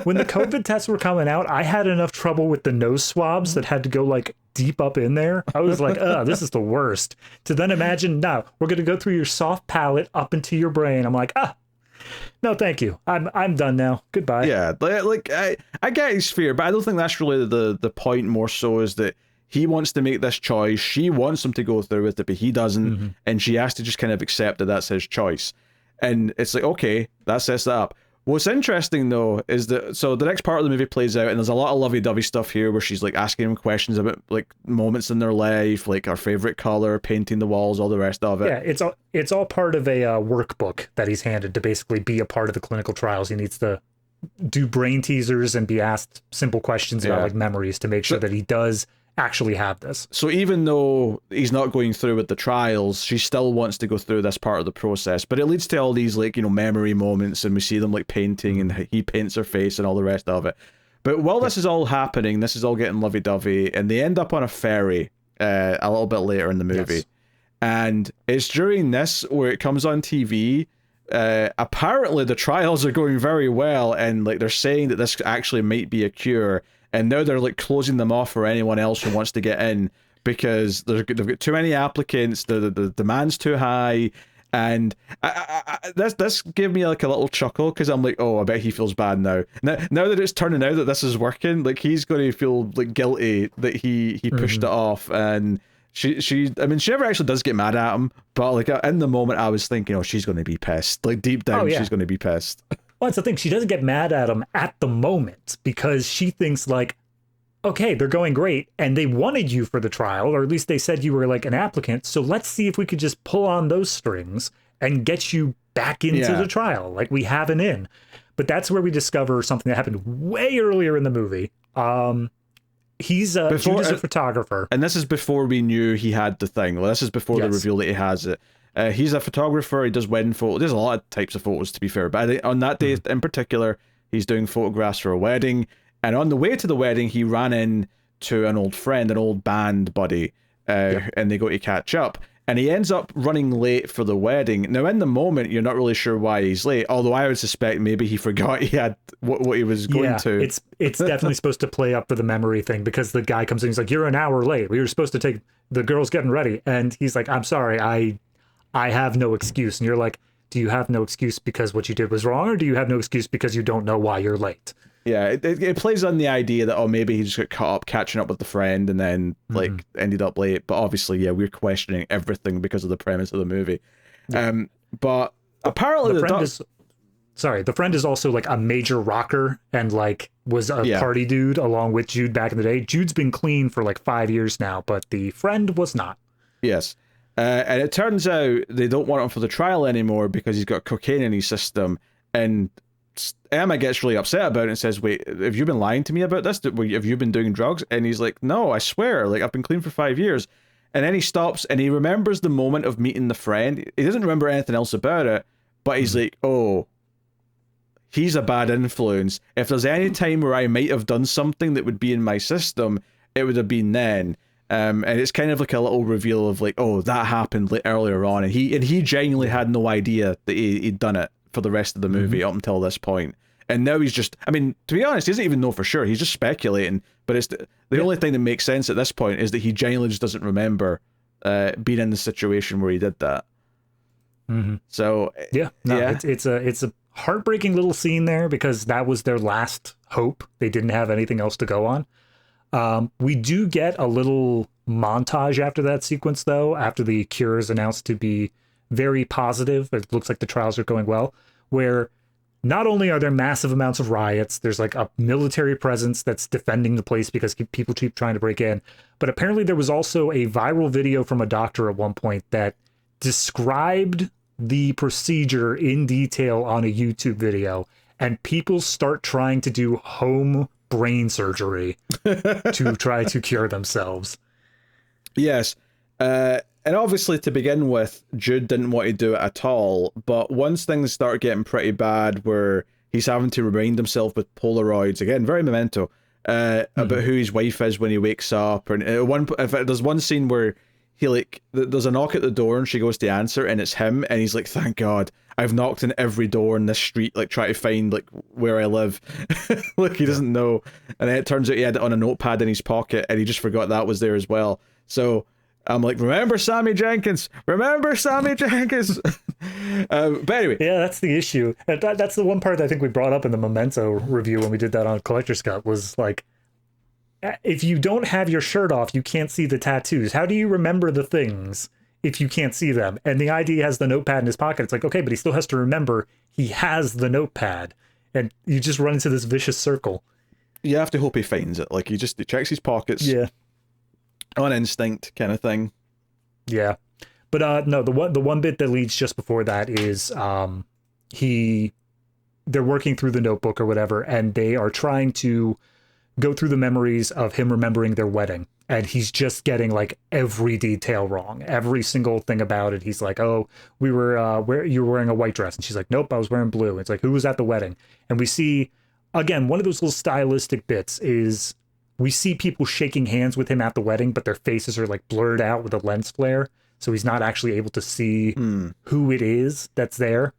B: when the COVID tests were coming out, I had enough trouble with the nose swabs that had to go like deep up in there. I was like, this is the worst. To then imagine, no, we're going to go through your soft palate up into your brain. I'm like, no, thank you. I'm done now. Goodbye.
A: Yeah, like I get his fear, but I don't think that's really the point. More so is that he wants to make this choice. She wants him to go through with it, but he doesn't. And she has to just kind of accept that that's his choice. And it's like, okay, that sets that up. What's interesting, though, is that, so the next part of the movie plays out, and there's a lot of lovey-dovey stuff here where she's, like, asking him questions about, like, moments in their life, like her favorite color, painting the walls, all the rest of it.
B: Yeah, it's all part of a workbook that he's handed to basically be a part of the clinical trials. He needs to do brain teasers and be asked simple questions about, like, memories to make sure that he does actually have this.
A: So even though he's not going through with the trials, she still wants to go through this part of the process, but it leads to all these, like, you know, memory moments, and we see them, like, painting, and he paints her face and all the rest of it. But while this is all happening, this is all getting lovey-dovey, and they end up on a ferry a little bit later in the movie. Yes. And it's during this where it comes on TV. Apparently the trials are going very well, and, like, they're saying that this actually might be a cure. And now they're, like, closing them off for anyone else who wants to get in, because they've got too many applicants, the demand's too high, and this gave me, like, a little chuckle, because I'm like, oh, I bet he feels bad now. Now that it's turning out that this is working, like, he's going to feel, like, guilty that he pushed it off, and she never actually does get mad at him, but, like, in the moment I was thinking, oh, she's going to be pissed. Like, deep down, she's going to be pissed.
B: Well, that's the thing. She doesn't get mad at him at the moment, because she thinks, like, okay, they're going great, and they wanted you for the trial, or at least they said you were, like, an applicant, so let's see if we could just pull on those strings and get you back into the trial. Like, we have an in. But that's where we discover something that happened way earlier in the movie. Jude is a photographer.
A: And this is before we knew he had the thing. Well, this is before the reveal that he has it. He's a photographer. He does wedding photos. There's a lot of types of photos, to be fair. But I think on that day in particular, he's doing photographs for a wedding. And on the way to the wedding, he ran into an old friend, an old band buddy, and they go to catch up. And he ends up running late for the wedding. Now, in the moment, you're not really sure why he's late, although I would suspect maybe he forgot he had what he was going to.
B: It's definitely supposed to play up for the memory thing, because the guy comes in, he's like, you're an hour late. We were supposed to take, the girl's getting ready. And he's like, I'm sorry, I have no excuse. And you're like, do you have no excuse because what you did was wrong, or do you have no excuse because you don't know why you're late?
A: Yeah, it plays on the idea that, oh, maybe he just got caught up catching up with the friend and then, like, ended up late. But obviously, yeah, we're questioning everything because of the premise of the movie. Yeah. But apparently
B: the friend is also, like, a major rocker and, like, was a party dude along with Jude back in the day. Jude's been clean for, like, 5 years now, but the friend was not.
A: Yes. And it turns out they don't want him for the trial anymore because he's got cocaine in his system. And Emma gets really upset about it and says, wait, have you been lying to me about this? Have you been doing drugs? And he's like, no, I swear, like, I've been clean for 5 years. And then he stops and he remembers the moment of meeting the friend. He doesn't remember anything else about it, but he's like, oh, he's a bad influence. If there's any time where I might have done something that would be in my system, it would have been then. And it's kind of like a little reveal of, like, oh, that happened earlier on, and he genuinely had no idea that he'd done it for the rest of the movie up until this point. And now he's just, I mean, to be honest, he doesn't even know for sure. He's just speculating. But it's the only thing that makes sense at this point is that he genuinely just doesn't remember being in the situation where he did that. So
B: it's a heartbreaking little scene there, because that was their last hope. They didn't have anything else to go on. We do get a little montage after that sequence, though, after the cure is announced to be very positive. It looks like the trials are going well, where not only are there massive amounts of riots, there's, like, a military presence that's defending the place because people keep trying to break in, but apparently there was also a viral video from a doctor at one point that described the procedure in detail on a YouTube video, and people start trying to do home brain surgery to try to cure themselves.
A: Yes. And obviously, to begin with, Jude didn't want to do it at all, but once things start getting pretty bad, where he's having to remind himself with Polaroids, again, very Memento, about who his wife is when he wakes up, and there's one scene where he, like, there's a knock at the door and she goes to answer and it's him, and he's like, thank God, I've knocked on every door in this street, like, trying to find, like, where I live. Like, he doesn't know. And then it turns out he had it on a notepad in his pocket and he just forgot that was there as well. So I'm like, remember Sammy Jenkins, remember Sammy Jenkins. But anyway,
B: yeah, that's the issue. And that's the one part that I think we brought up in the Memento review when we did that on Collector's Cut, was, like, if you don't have your shirt off, you can't see the tattoos. How do you remember the things if you can't see them? And the ID has the notepad in his pocket. It's like, okay, but he still has to remember he has the notepad. And you just run into this vicious circle.
A: You have to hope he finds it. Like, he checks his pockets.
B: Yeah.
A: On instinct kind of thing.
B: Yeah. But no, the one bit that leads just before that is they're working through the notebook or whatever, and they are trying to go through the memories of him remembering their wedding. And he's just getting like every detail wrong, every single thing about it. He's like, oh, you were wearing a white dress. And she's like, nope, I was wearing blue. It's like, who was at the wedding? And we see, again, one of those little stylistic bits is we see people shaking hands with him at the wedding, but their faces are like blurred out with a lens flare. So he's not actually able to see who it is that's there.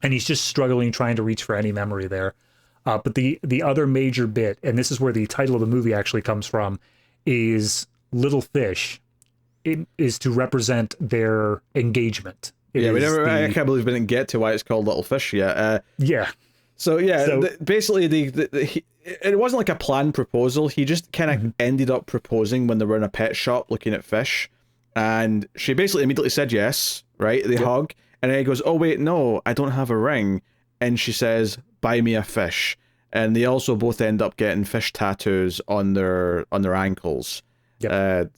B: And he's just struggling, trying to reach for any memory there. But the other major bit, and this is where the title of the movie actually comes from, is Little Fish. It is to represent their engagement.
A: I can't believe we didn't get to why it's called Little Fish yet.
B: Yeah.
A: So basically, it wasn't like a planned proposal. He just kind of ended up proposing when they were in a pet shop looking at fish, and she basically immediately said yes. Right? They hug, and then he goes, "Oh wait, no, I don't have a ring," and she says, "Buy me a fish." And they also both end up getting fish tattoos on their ankles, to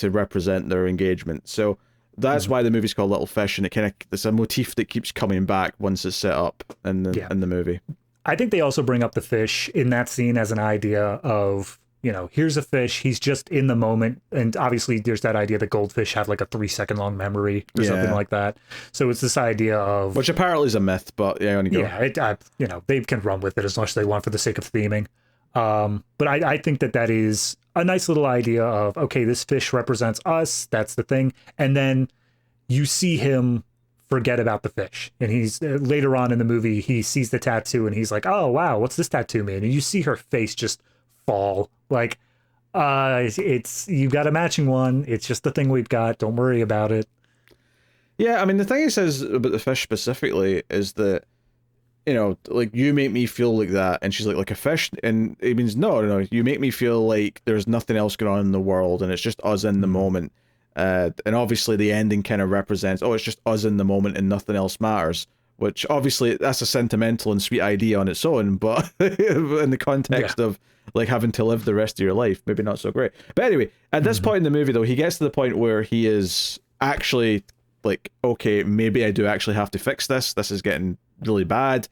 A: represent their engagement. So that's why the movie's called Little Fish, and it's a motif that keeps coming back once it's set up in the movie.
B: I think they also bring up the fish in that scene as an idea of, here's a fish, he's just in the moment, and obviously there's that idea that goldfish have like a 3-second long memory or something like that. So it's this idea of,
A: which apparently is a myth, but
B: they can run with it as much as they want for the sake of theming. But I think that is a nice little idea of, okay, this fish represents us, that's the thing, and then you see him forget about the fish, and he's later on in the movie he sees the tattoo and he's like, oh wow, what's this tattoo mean? And you see her face just fall, like, it's, you got a matching one, it's just the thing we've got, don't worry about it.
A: Yeah, I mean, the thing he says about the fish specifically is that, like, you make me feel like that, and she's like a fish, and it means no, you make me feel like there's nothing else going on in the world and it's just us in the moment. And obviously the ending kind of represents, it's just us in the moment and nothing else matters, which obviously that's a sentimental and sweet idea on its own, but in the context of like having to live the rest of your life, maybe not so great. But anyway, at this point in the movie though, he gets to the point where he is actually like, okay, maybe I do actually have to fix this is getting really bad,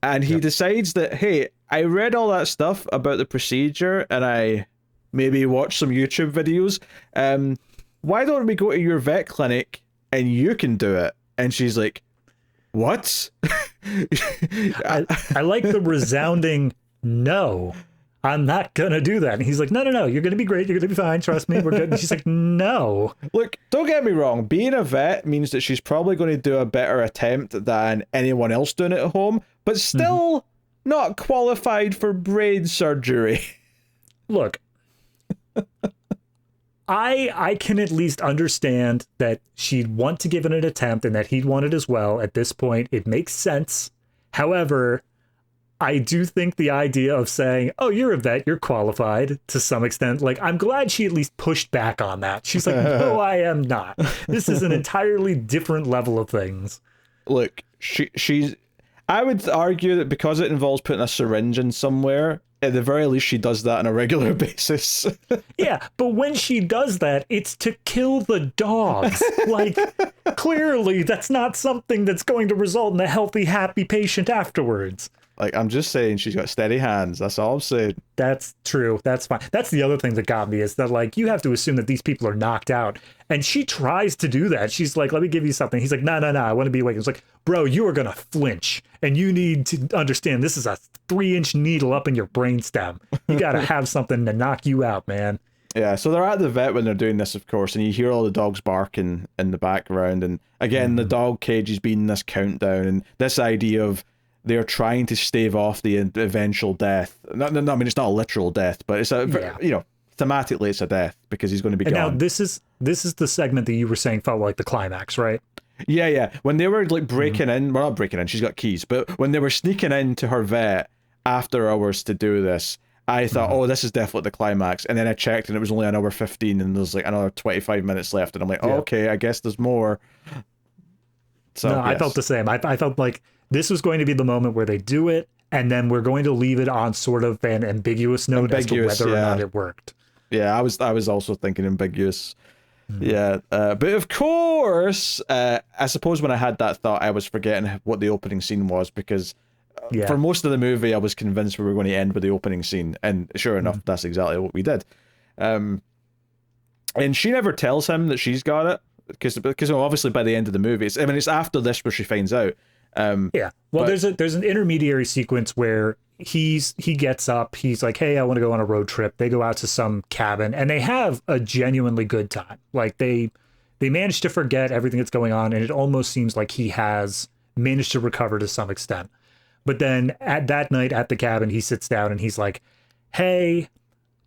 A: and he decides that, hey, I read all that stuff about the procedure and I maybe watched some YouTube videos, why don't we go to your vet clinic and you can do it? And she's like, what?
B: I like the resounding no, I'm not gonna do that. And he's like, no, you're gonna be great, you're gonna be fine, trust me, we're good. And she's like, no.
A: Look, don't get me wrong, being a vet means that she's probably going to do a better attempt than anyone else doing it at home, but still not qualified for brain surgery.
B: Look, I can at least understand that she'd want to give it an attempt and that he'd want it as well. At this point, it makes sense. However, I do think the idea of saying, oh, you're a vet, you're qualified to some extent, like, I'm glad she at least pushed back on that. She's like, no, I am not. This is an entirely different level of things.
A: Look, she's... I would argue that because it involves putting a syringe in somewhere, at the very least she does that on a regular basis.
B: Yeah, but when she does that, it's to kill the dogs. Like, clearly that's not something that's going to result in a healthy, happy patient afterwards.
A: Like, I'm just saying she's got steady hands. That's all I'm saying.
B: That's true. That's fine. That's the other thing that got me, is that, like, you have to assume that these people are knocked out. And she tries to do that. She's like, let me give you something. He's like, no, I want to be awake. It's like, bro, you are going to flinch. And you need to understand this is a 3-inch needle up in your brainstem. You got to have something to knock you out, man.
A: Yeah, so they're at the vet when they're doing this, of course, and you hear all the dogs barking in the background. And again, the dog cage is being this countdown, and this idea of they're trying to stave off the eventual death. No, I mean, it's not a literal death, but it's thematically it's a death because he's going to be gone.
B: Now this is the segment that you were saying felt like the climax, right?
A: Yeah. When they were like breaking in, well, not breaking in, she's got keys, but when they were sneaking into her vet after hours to do this, I thought, oh, this is definitely the climax. And then I checked and it was only an hour 15 and there's like another 25 minutes left. And I'm like, oh, okay, I guess there's more. So,
B: no,
A: yes.
B: I felt the same. I felt like this was going to be the moment where they do it, and then we're going to leave it on sort of an ambiguous note as to whether or not it worked.
A: Yeah, I was also thinking ambiguous. Yeah, but of course, I suppose when I had that thought, I was forgetting what the opening scene was, because for most of the movie, I was convinced we were going to end with the opening scene, and sure enough, that's exactly what we did. And she never tells him that she's got it, because obviously by the end of the movie, it's after this where she finds out.
B: Well, there's an intermediary sequence where he gets up, he's like, hey, I want to go on a road trip. They go out to some cabin and they have a genuinely good time. Like they manage to forget everything that's going on, and it almost seems like he has managed to recover to some extent. But then at that night at the cabin, he sits down and he's like, hey,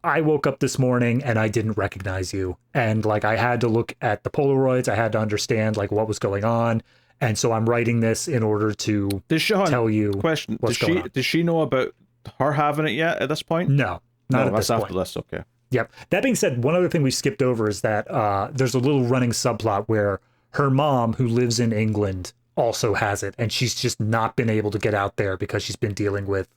B: I woke up this morning and I didn't recognize you. And like, I had to look at the Polaroids. I had to understand like what was going on. And so I'm writing this in order to tell you what's going on.
A: Does she know about her having it yet at this point?
B: No, not at this point.
A: After this, okay.
B: Yep. That being said, one other thing we skipped over is that there's a little running subplot where her mom, who lives in England, also has it, and she's just not been able to get out there because she's been dealing with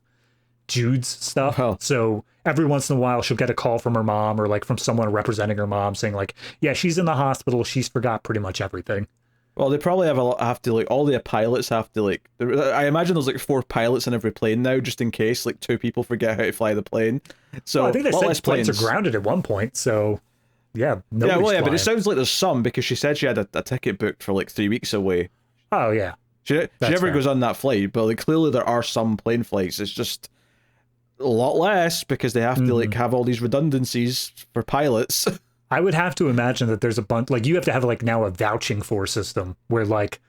B: Jude's stuff. Oh. So every once in a while she'll get a call from her mom or like from someone representing her mom saying like, yeah, she's in the hospital. She's forgot pretty much everything.
A: Well, they probably have to like, all the pilots have to like, I imagine there's like 4 pilots in every plane now, just in case like 2 people forget how to fly the plane. So
B: well, I think they said planes are grounded at one point. So yeah.
A: But it sounds like there's some, because she said she had a ticket booked for like 3 weeks away.
B: Oh yeah.
A: She never goes on that flight, but like clearly there are some plane flights. It's just a lot less because they have to like have all these redundancies for pilots.
B: I would have to imagine that there's a bunch, like you have to have like now a vouching for system where like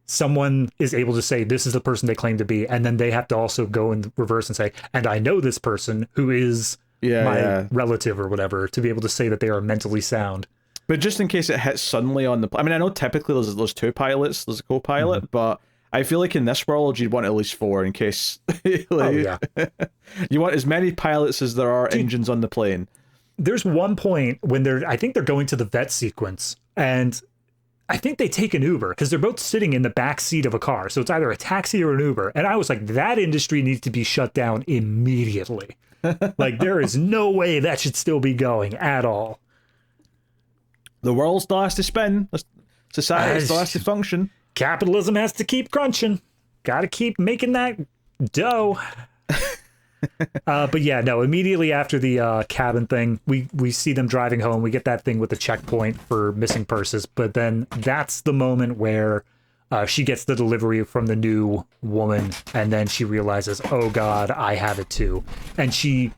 B: someone is able to say this is the person they claim to be, and then they have to also go in reverse and say, and I know this person who is my relative or whatever, to be able to say that they are mentally sound.
A: But just in case it hits suddenly on the... I mean, I know typically there's 2 pilots, there's a co-pilot, but I feel like in this world you'd want at least 4 in case... You want as many pilots as there are engines on the plane.
B: There's one point when I think they're going to the vet sequence, and I think they take an Uber because they're both sitting in the back seat of a car. So it's either a taxi or an Uber. And I was like, that industry needs to be shut down immediately. Like, there is no way that should still be going at all.
A: The world still has to spin. Society still has to function.
B: Capitalism has to keep crunching. Got to keep making that dough. But yeah, no, immediately after the cabin thing, we see them driving home. We get that thing with the checkpoint for missing purses. But then that's the moment where she gets the delivery from the new woman. And then she realizes, oh, God, I have it, too. And she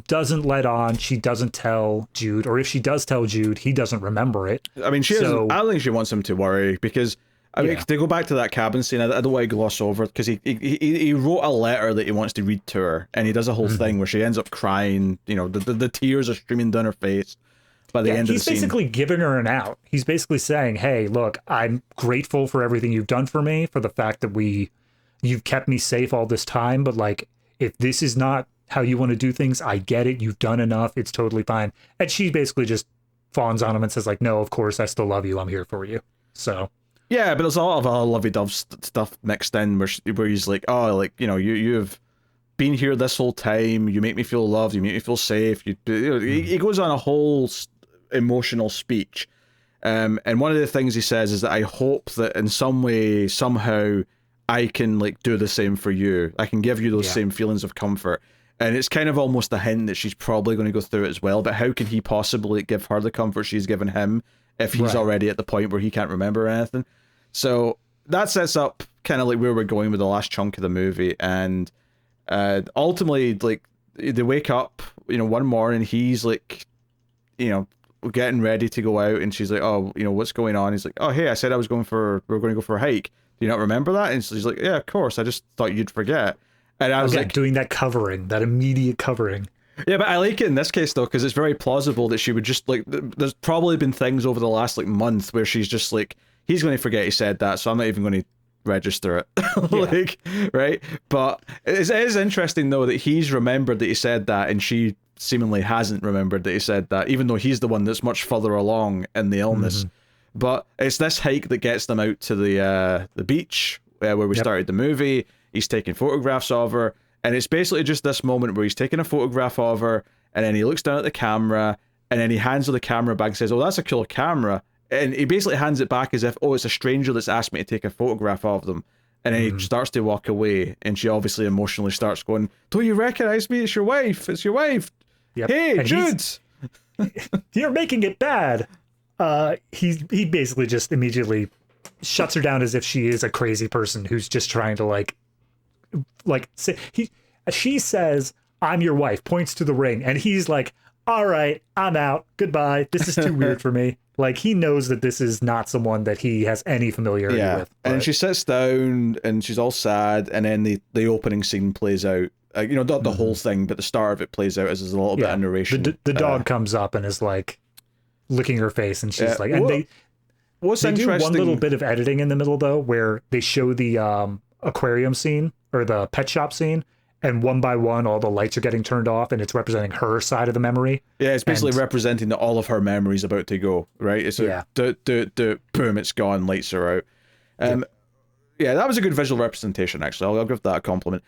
B: doesn't let on. She doesn't tell Jude, or if she does tell Jude, he doesn't remember it.
A: I mean, I don't think she wants him to worry, because I mean, to go back to that cabin scene, I don't want to gloss over it, because he wrote a letter that he wants to read to her, and he does a whole thing where she ends up crying. You know, the tears are streaming down her face by the end of the scene. He's basically
B: giving her an out. He's basically saying, hey, look, I'm grateful for everything you've done for me, for the fact that you've kept me safe all this time, but like, if this is not how you want to do things, I get it. You've done enough. It's totally fine. And she basically just fawns on him and says like, no, of course, I still love you. I'm here for you. So
A: yeah, but there's a lot of lovey-dove stuff mixed in where he's like, oh, like, you know, you've been here this whole time. You make me feel loved. You make me feel safe. He goes on a whole emotional speech. And one of the things he says is that I hope that in some way, somehow, I can like do the same for you. I can give you those same feelings of comfort. And it's kind of almost a hint that she's probably going to go through it as well. But how can he possibly give her the comfort she's given him if he's already at the point where he can't remember anything? So that sets up kind of like where we're going with the last chunk of the movie. And ultimately, like, they wake up, you know, one morning, he's like, you know, getting ready to go out. And she's like, oh, you know, what's going on? He's like, oh, hey, I said we were going to go for a hike. Do you not remember that? And she's like, yeah, of course. I just thought you'd forget. And I was like,
B: doing that covering, that immediate covering.
A: Yeah, but I like it in this case though, because it's very plausible that she would just like. There's probably been things over the last like month where she's just like, he's going to forget he said that, so I'm not even going to register it. Like, right? But it is interesting though that he's remembered that he said that, and she seemingly hasn't remembered that he said that, even though he's the one that's much further along in the illness. But it's this hike that gets them out to the beach where we started the movie. He's taking photographs of her, and it's basically just this moment where he's taking a photograph of her, and then he looks down at the camera, and then he hands her the camera back and says, "Oh, that's a cool camera." And he basically hands it back as if, "Oh, it's a stranger that's asked me to take a photograph of them." And then he starts to walk away, and she obviously emotionally starts going, "Don't you recognize me? It's your wife. It's your wife. Hey, and Jude,
B: you're making it bad." He basically just immediately shuts her down as if she is a crazy person who's just trying to like say she says, "I'm your wife," points to the ring, and he's like, "All right, I'm out. Goodbye. This is too weird for me." Like, he knows that this is not someone that he has any familiarity with. But...
A: And she sits down and she's all sad, and then the opening scene plays out. Not the whole thing, but the start of it plays out as there's a little bit of narration.
B: The dog comes up and is like licking her face, and she's like, and they do one little bit of editing in the middle though, where they show the aquarium scene or the pet shop scene, and one by one all the lights are getting turned off, and it's representing her side of the memory. Yeah,
A: it's basically representing that all of her memories about to go, right? It's boom, it's gone, lights are out. Yeah, that was a good visual representation, actually. I'll give that a compliment.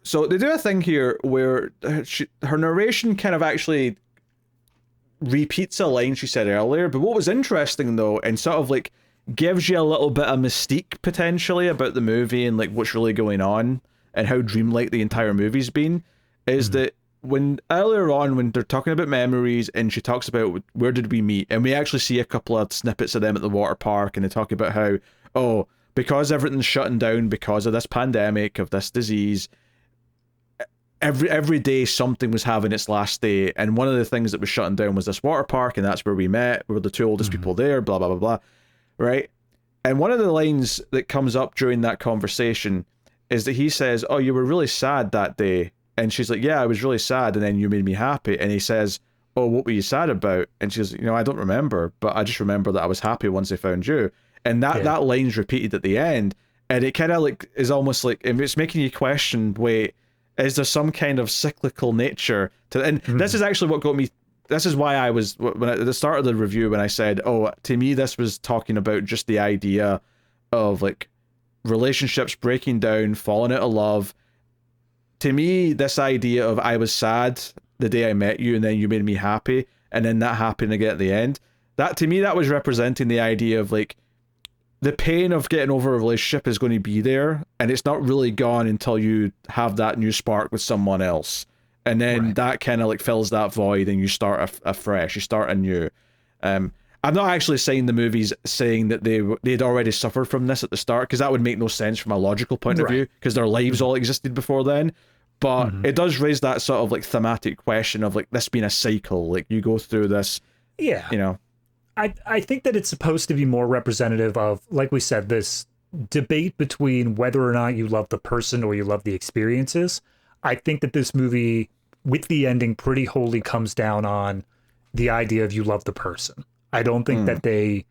A: So they do a thing here where her narration kind of actually repeats a line she said earlier, but what was interesting though, and sort of like gives you a little bit of mystique potentially about the movie and like what's really going on and how dreamlike the entire movie's been, is that when earlier on when they're talking about memories and she talks about where did we meet, and we actually see a couple of snippets of them at the water park, and they talk about how, because everything's shutting down because of this pandemic, of this disease, every day something was having its last day, and one of the things that was shutting down was this water park, and that's where we met. We were the two oldest people there, blah, blah, blah, blah, right? And one of the lines that comes up during that conversation is that he says, "Oh, you were really sad that day." And she's like, "Yeah, I was really sad, and then you made me happy." And he says, "Oh, what were you sad about?" And she's, "I don't remember, but I just remember that I was happy once I found you." And that line's repeated at the end, and it kind of like is almost like it's making you question, wait, is there some kind of cyclical nature to, and this is actually what got me, this is why I was, at the start of the review, when I said, to me this was talking about just the idea of like relationships breaking down, falling out of love. To me, this idea of I was sad the day I met you and then you made me happy, and then that happened again at the end, that to me that was representing the idea of like the pain of getting over a relationship is going to be there, and it's not really gone until you have that new spark with someone else, and then that kind of like fills that void, and you start afresh, you start anew. I'm not actually saying the movie's saying that they'd already suffered from this at the start, because that would make no sense from a logical point of view, because their lives all existed before then. But it does raise that sort of like thematic question of like this being a cycle, like you go through this,
B: I think that it's supposed to be more representative of, like we said, this debate between whether or not you love the person or you love the experiences. I think that this movie, with the ending, pretty wholly comes down on the idea of you love the person. I don't think that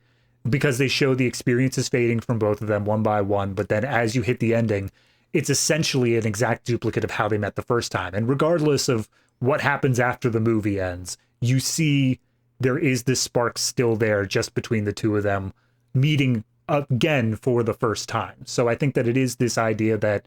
B: because they show the experiences fading from both of them one by one, but then as you hit the ending, it's essentially an exact duplicate of how they met the first time. And regardless of what happens after the movie ends, you see there is this spark still there just between the two of them meeting again for the first time. So I think that it is this idea that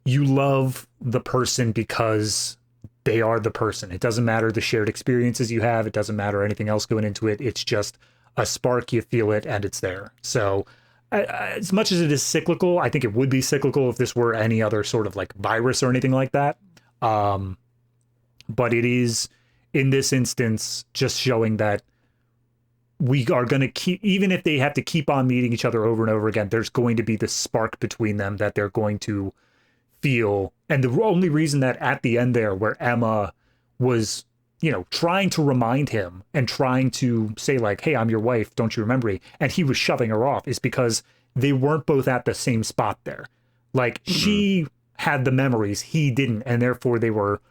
B: you love the person because they are the person. It doesn't matter the shared experiences you have. It doesn't matter anything else going into it. It's just a spark, you feel it, and it's there. So as much as it is cyclical, I think it would be cyclical if this were any other sort of like virus or anything like that. But it is, in this instance, just showing that we are going to keep, even if they have to keep on meeting each other over and over again, there's going to be this spark between them that they're going to feel. And the only reason that at the end there, where Emma was, trying to remind him and trying to say like, "Hey, I'm your wife, don't you remember me?" And he was shoving her off, is because they weren't both at the same spot there. Like, she had the memories, he didn't, and therefore they were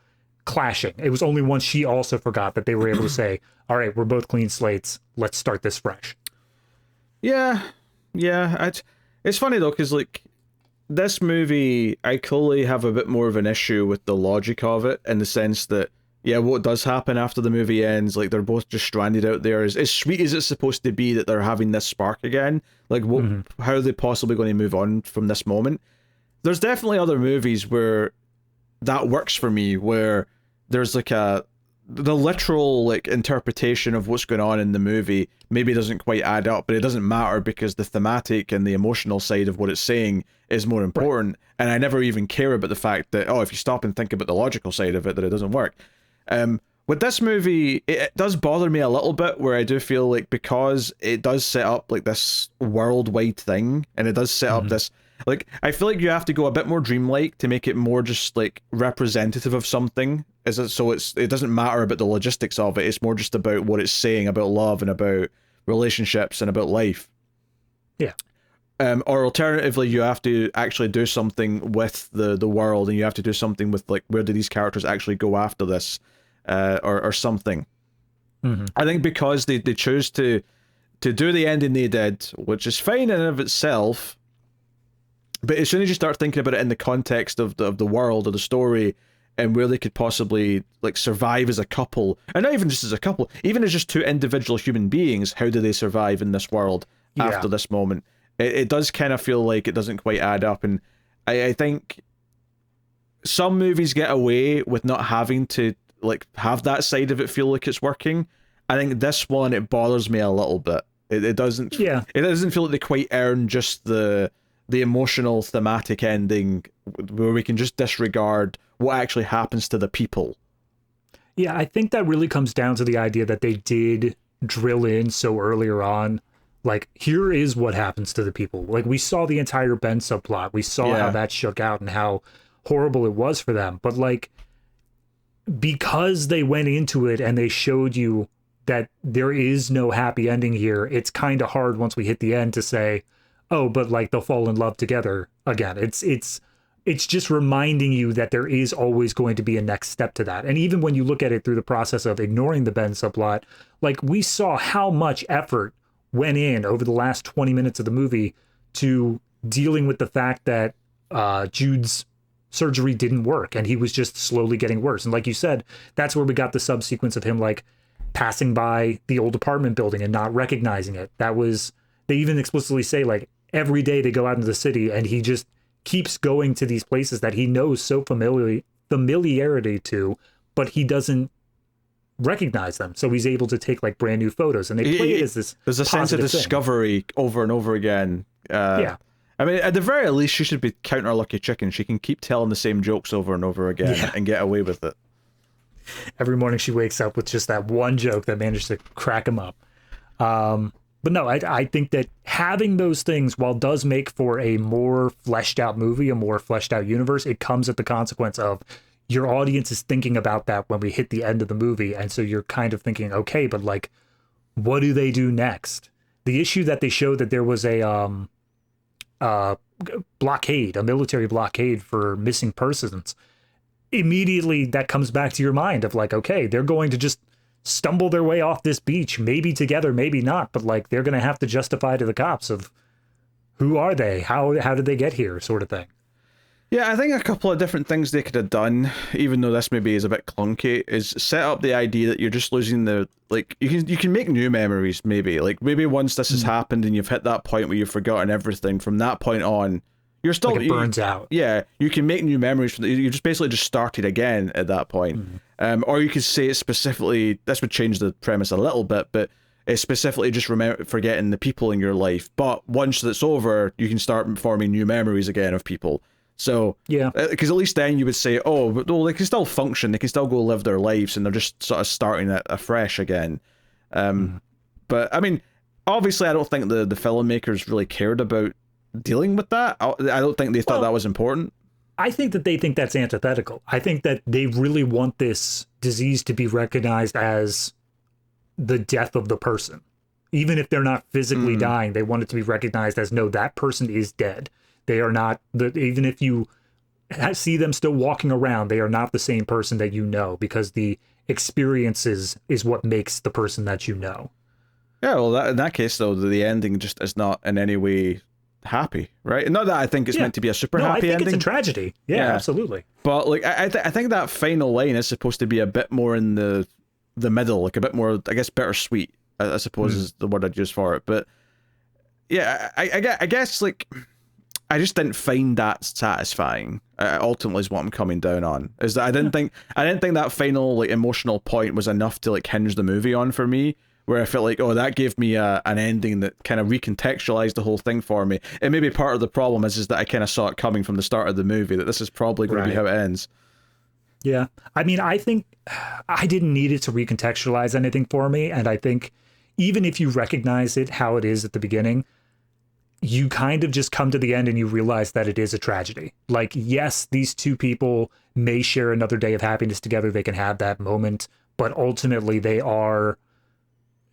B: clashing. It was only once she also forgot that they were able to say, "All right, we're both clean slates, let's start this fresh."
A: It's funny though, because like this movie, I clearly have a bit more of an issue with the logic of it, in the sense that, yeah, what does happen after the movie ends, like they're both just stranded out there. As sweet as it's supposed to be that they're having this spark again, like what, how are they possibly going to move on from this moment? There's definitely other movies where that works for me, where there's like the literal like interpretation of what's going on in the movie maybe doesn't quite add up, but it doesn't matter because the thematic and the emotional side of what it's saying is more important. Right. And I never even care about the fact that, oh, if you stop and think about the logical side of it, that it doesn't work. With this movie, it does bother me a little bit, where I do feel like, because it does set up like this worldwide thing, and it does set up this, like, I feel like you have to go a bit more dreamlike to make it more just like representative of something. So it doesn't matter about the logistics of it. It's more just about what it's saying about love and about relationships and about life.
B: Yeah.
A: Or alternatively, you have to actually do something with the world, and you have to do something with like, where do these characters actually go after this, or something. I think because they chose to do the ending they did, which is fine in and of itself, but as soon as you start thinking about it in the context of the world or the story, and where they could possibly like survive as a couple, and not even just as a couple, even as just two individual human beings, how do they survive in this world after this moment? It does kind of feel like it doesn't quite add up, and I think some movies get away with not having to like have that side of it feel like it's working. I think this one, it bothers me a little bit. It doesn't. Yeah. It doesn't feel like they quite earn just the emotional thematic ending, where we can just disregard what actually happens to the people.
B: Yeah, I think that really comes down to the idea that they did drill in so earlier on, like, here is what happens to the people. Like, we saw the entire Ben subplot. We saw how that shook out and how horrible it was for them. But, like, because they went into it and they showed you that there is no happy ending here, it's kind of hard once we hit the end to say, oh, but like they'll fall in love together again. It's just reminding you that there is always going to be a next step to that. And even when you look at it through the process of ignoring the Ben subplot, like, we saw how much effort went in over the last 20 minutes of the movie to dealing with the fact that Jude's surgery didn't work and he was just slowly getting worse. And like you said, that's where we got the subsequence of him like passing by the old apartment building and not recognizing it. That was, they even explicitly say, like, every day they go out into the city and he just keeps going to these places that he knows so familiarity to, but he doesn't recognize them. So he's able to take like brand new photos, and they play it as this.
A: There's a sense of discovery thing over and over again. Yeah. I mean, at the very least, she should be counting her lucky chicken. She can keep telling the same jokes over and over again and get away with it.
B: Every morning she wakes up with just that one joke that managed to crack him up. But no, I think that having those things, while does make for a more fleshed out movie, a more fleshed out universe, it comes at the consequence of your audience is thinking about that when we hit the end of the movie. And so you're kind of thinking, okay, but like, what do they do next? The issue that they showed that there was a blockade, a military blockade for missing persons, immediately that comes back to your mind of like, okay, they're going to just stumble their way off this beach, maybe together, maybe not, but like they're going to have to justify to the cops of who are they, how did they get here, sort of thing.
A: Yeah, I think a couple of different things they could have done, even though this maybe is a bit clunky, is set up the idea that you're just losing the, like, you can make new memories, maybe once this has happened and you've hit that point where you've forgotten everything, from that point on you're still,
B: like, it burns out.
A: Yeah, you can make new memories. You just basically just started again at that point. Or you could say it specifically, this would change the premise a little bit, but it's specifically just forgetting the people in your life. But once that's over, you can start forming new memories again of people. So, yeah, because at least then you would say, oh, but well, they can still function, they can still go live their lives, and they're just sort of starting it afresh again. But I mean, obviously, I don't think the filmmakers really cared about dealing with that. I don't think they thought that was important.
B: I think that they think that's antithetical. I think that they really want this disease to be recognized as the death of the person. Even if they're not physically dying, they want it to be recognized as, no, that person is dead. They are not, even if you see them still walking around, they are not the same person that you know, because the experiences is what makes the person that you know.
A: Yeah, well, in that case, though, the ending just is not in any way happy, right? Not that I think it's meant to be a super happy ending.
B: I think it's a tragedy. Yeah, absolutely.
A: But like I think that final line is supposed to be a bit more in the middle, like a bit more, I guess, bittersweet, I suppose is the word I'd use for it. But yeah, I guess like I just didn't find that satisfying. Ultimately, is what I'm coming down on. Is that I didn't think that final like emotional point was enough to like hinge the movie on for me. Where I felt like, oh, that gave me an ending that kind of recontextualized the whole thing for me. And maybe part of the problem is that I kind of saw it coming from the start of the movie, that this is probably going to be how it ends.
B: Yeah. I mean, I think I didn't need it to recontextualize anything for me. And I think even if you recognize it how it is at the beginning, you kind of just come to the end and you realize that it is a tragedy. Like, yes, these two people may share another day of happiness together. They can have that moment, but ultimately they are...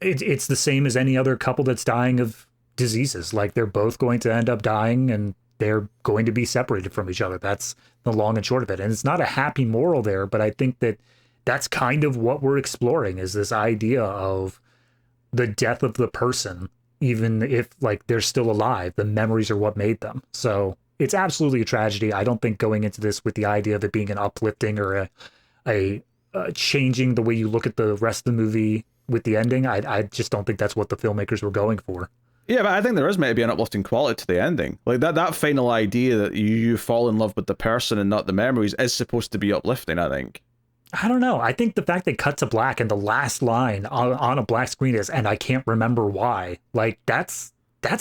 B: It's the same as any other couple that's dying of diseases. Like, they're both going to end up dying and they're going to be separated from each other. That's the long and short of it. And it's not a happy moral there, but I think that that's kind of what we're exploring, is this idea of the death of the person, even if like they're still alive. The memories are what made them. So it's absolutely a tragedy. I don't think going into this with the idea of it being an uplifting or a changing the way you look at the rest of the movie with the ending, I just don't think that's what the filmmakers were going for.
A: Yeah, but I think there is maybe an uplifting quality to the ending. Like that final idea that you fall in love with the person and not the memories is supposed to be uplifting, I think.
B: I don't know. I think the fact they cut to black and the last line on a black screen is, and I can't remember why. Like, that's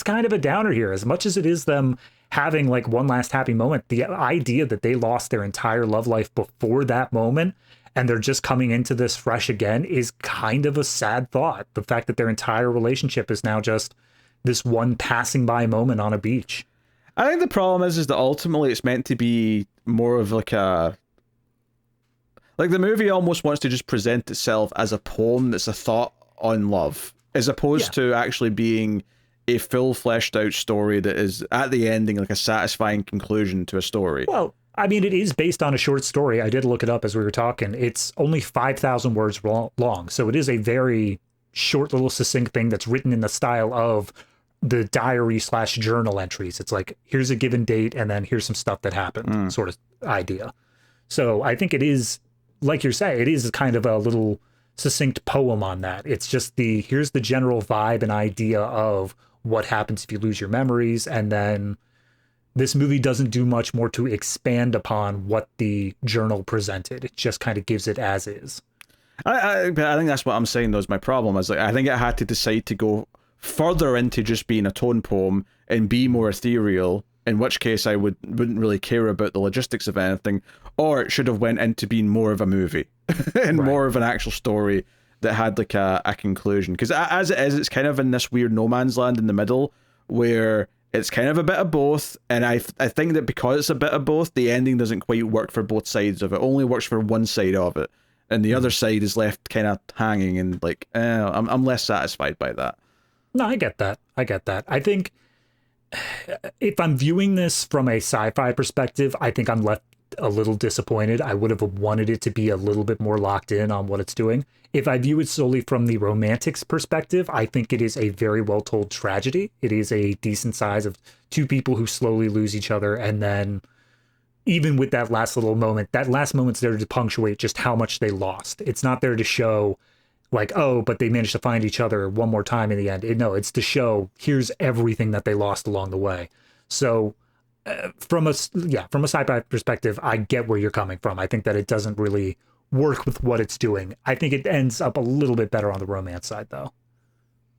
B: kind of a downer here. As much as it is them having like one last happy moment, the idea that they lost their entire love life before that moment and they're just coming into this fresh again is kind of a sad thought. The fact that their entire relationship is now just this one passing by moment on a beach.
A: I think the problem is that ultimately it's meant to be more of like a... Like, the movie almost wants to just present itself as a poem that's a thought on love, as opposed to actually being a full fleshed out story that is, at the ending, like a satisfying conclusion to a story.
B: Well, I mean, it is based on a short story. I did look it up as we were talking. It's only 5,000 words long. So it is a very short little succinct thing that's written in the style of the diary/journal entries. It's like, here's a given date and then here's some stuff that happened sort of idea. So I think it is, like you're saying, it is kind of a little succinct poem on that. It's just here's the general vibe and idea of what happens if you lose your memories. And then this movie doesn't do much more to expand upon what the journal presented. It just kind of gives it as is.
A: I think that's what I'm saying, though, is my problem. Is like, I think it had to decide to go further into just being a tone poem and be more ethereal, in which case I wouldn't really care about the logistics of anything, or it should have went into being more of a movie and more of an actual story that had like a conclusion. Because as it is, it's kind of in this weird no man's land in the middle where it's kind of a bit of both, and I think that because it's a bit of both, the ending doesn't quite work for both sides of it. It only works for one side of it, and the other side is left kind of hanging, and like, I'm less satisfied by that.
B: No, I get that. I think if I'm viewing this from a sci-fi perspective, I think I'm left a little disappointed. I would have wanted it to be a little bit more locked in on what it's doing. If I view it solely from the romantics perspective, I think it is a very well told tragedy. It is a decent size of two people who slowly lose each other. And then even with that last little moment, that last moment's there to punctuate just how much they lost. It's not there to show like, oh, but they managed to find each other one more time in the end. No, it's to show here's everything that they lost along the way. So from a sci-fi perspective, I get where you're coming from. I think that it doesn't really work with what it's doing. I think it ends up a little bit better on the romance side, though.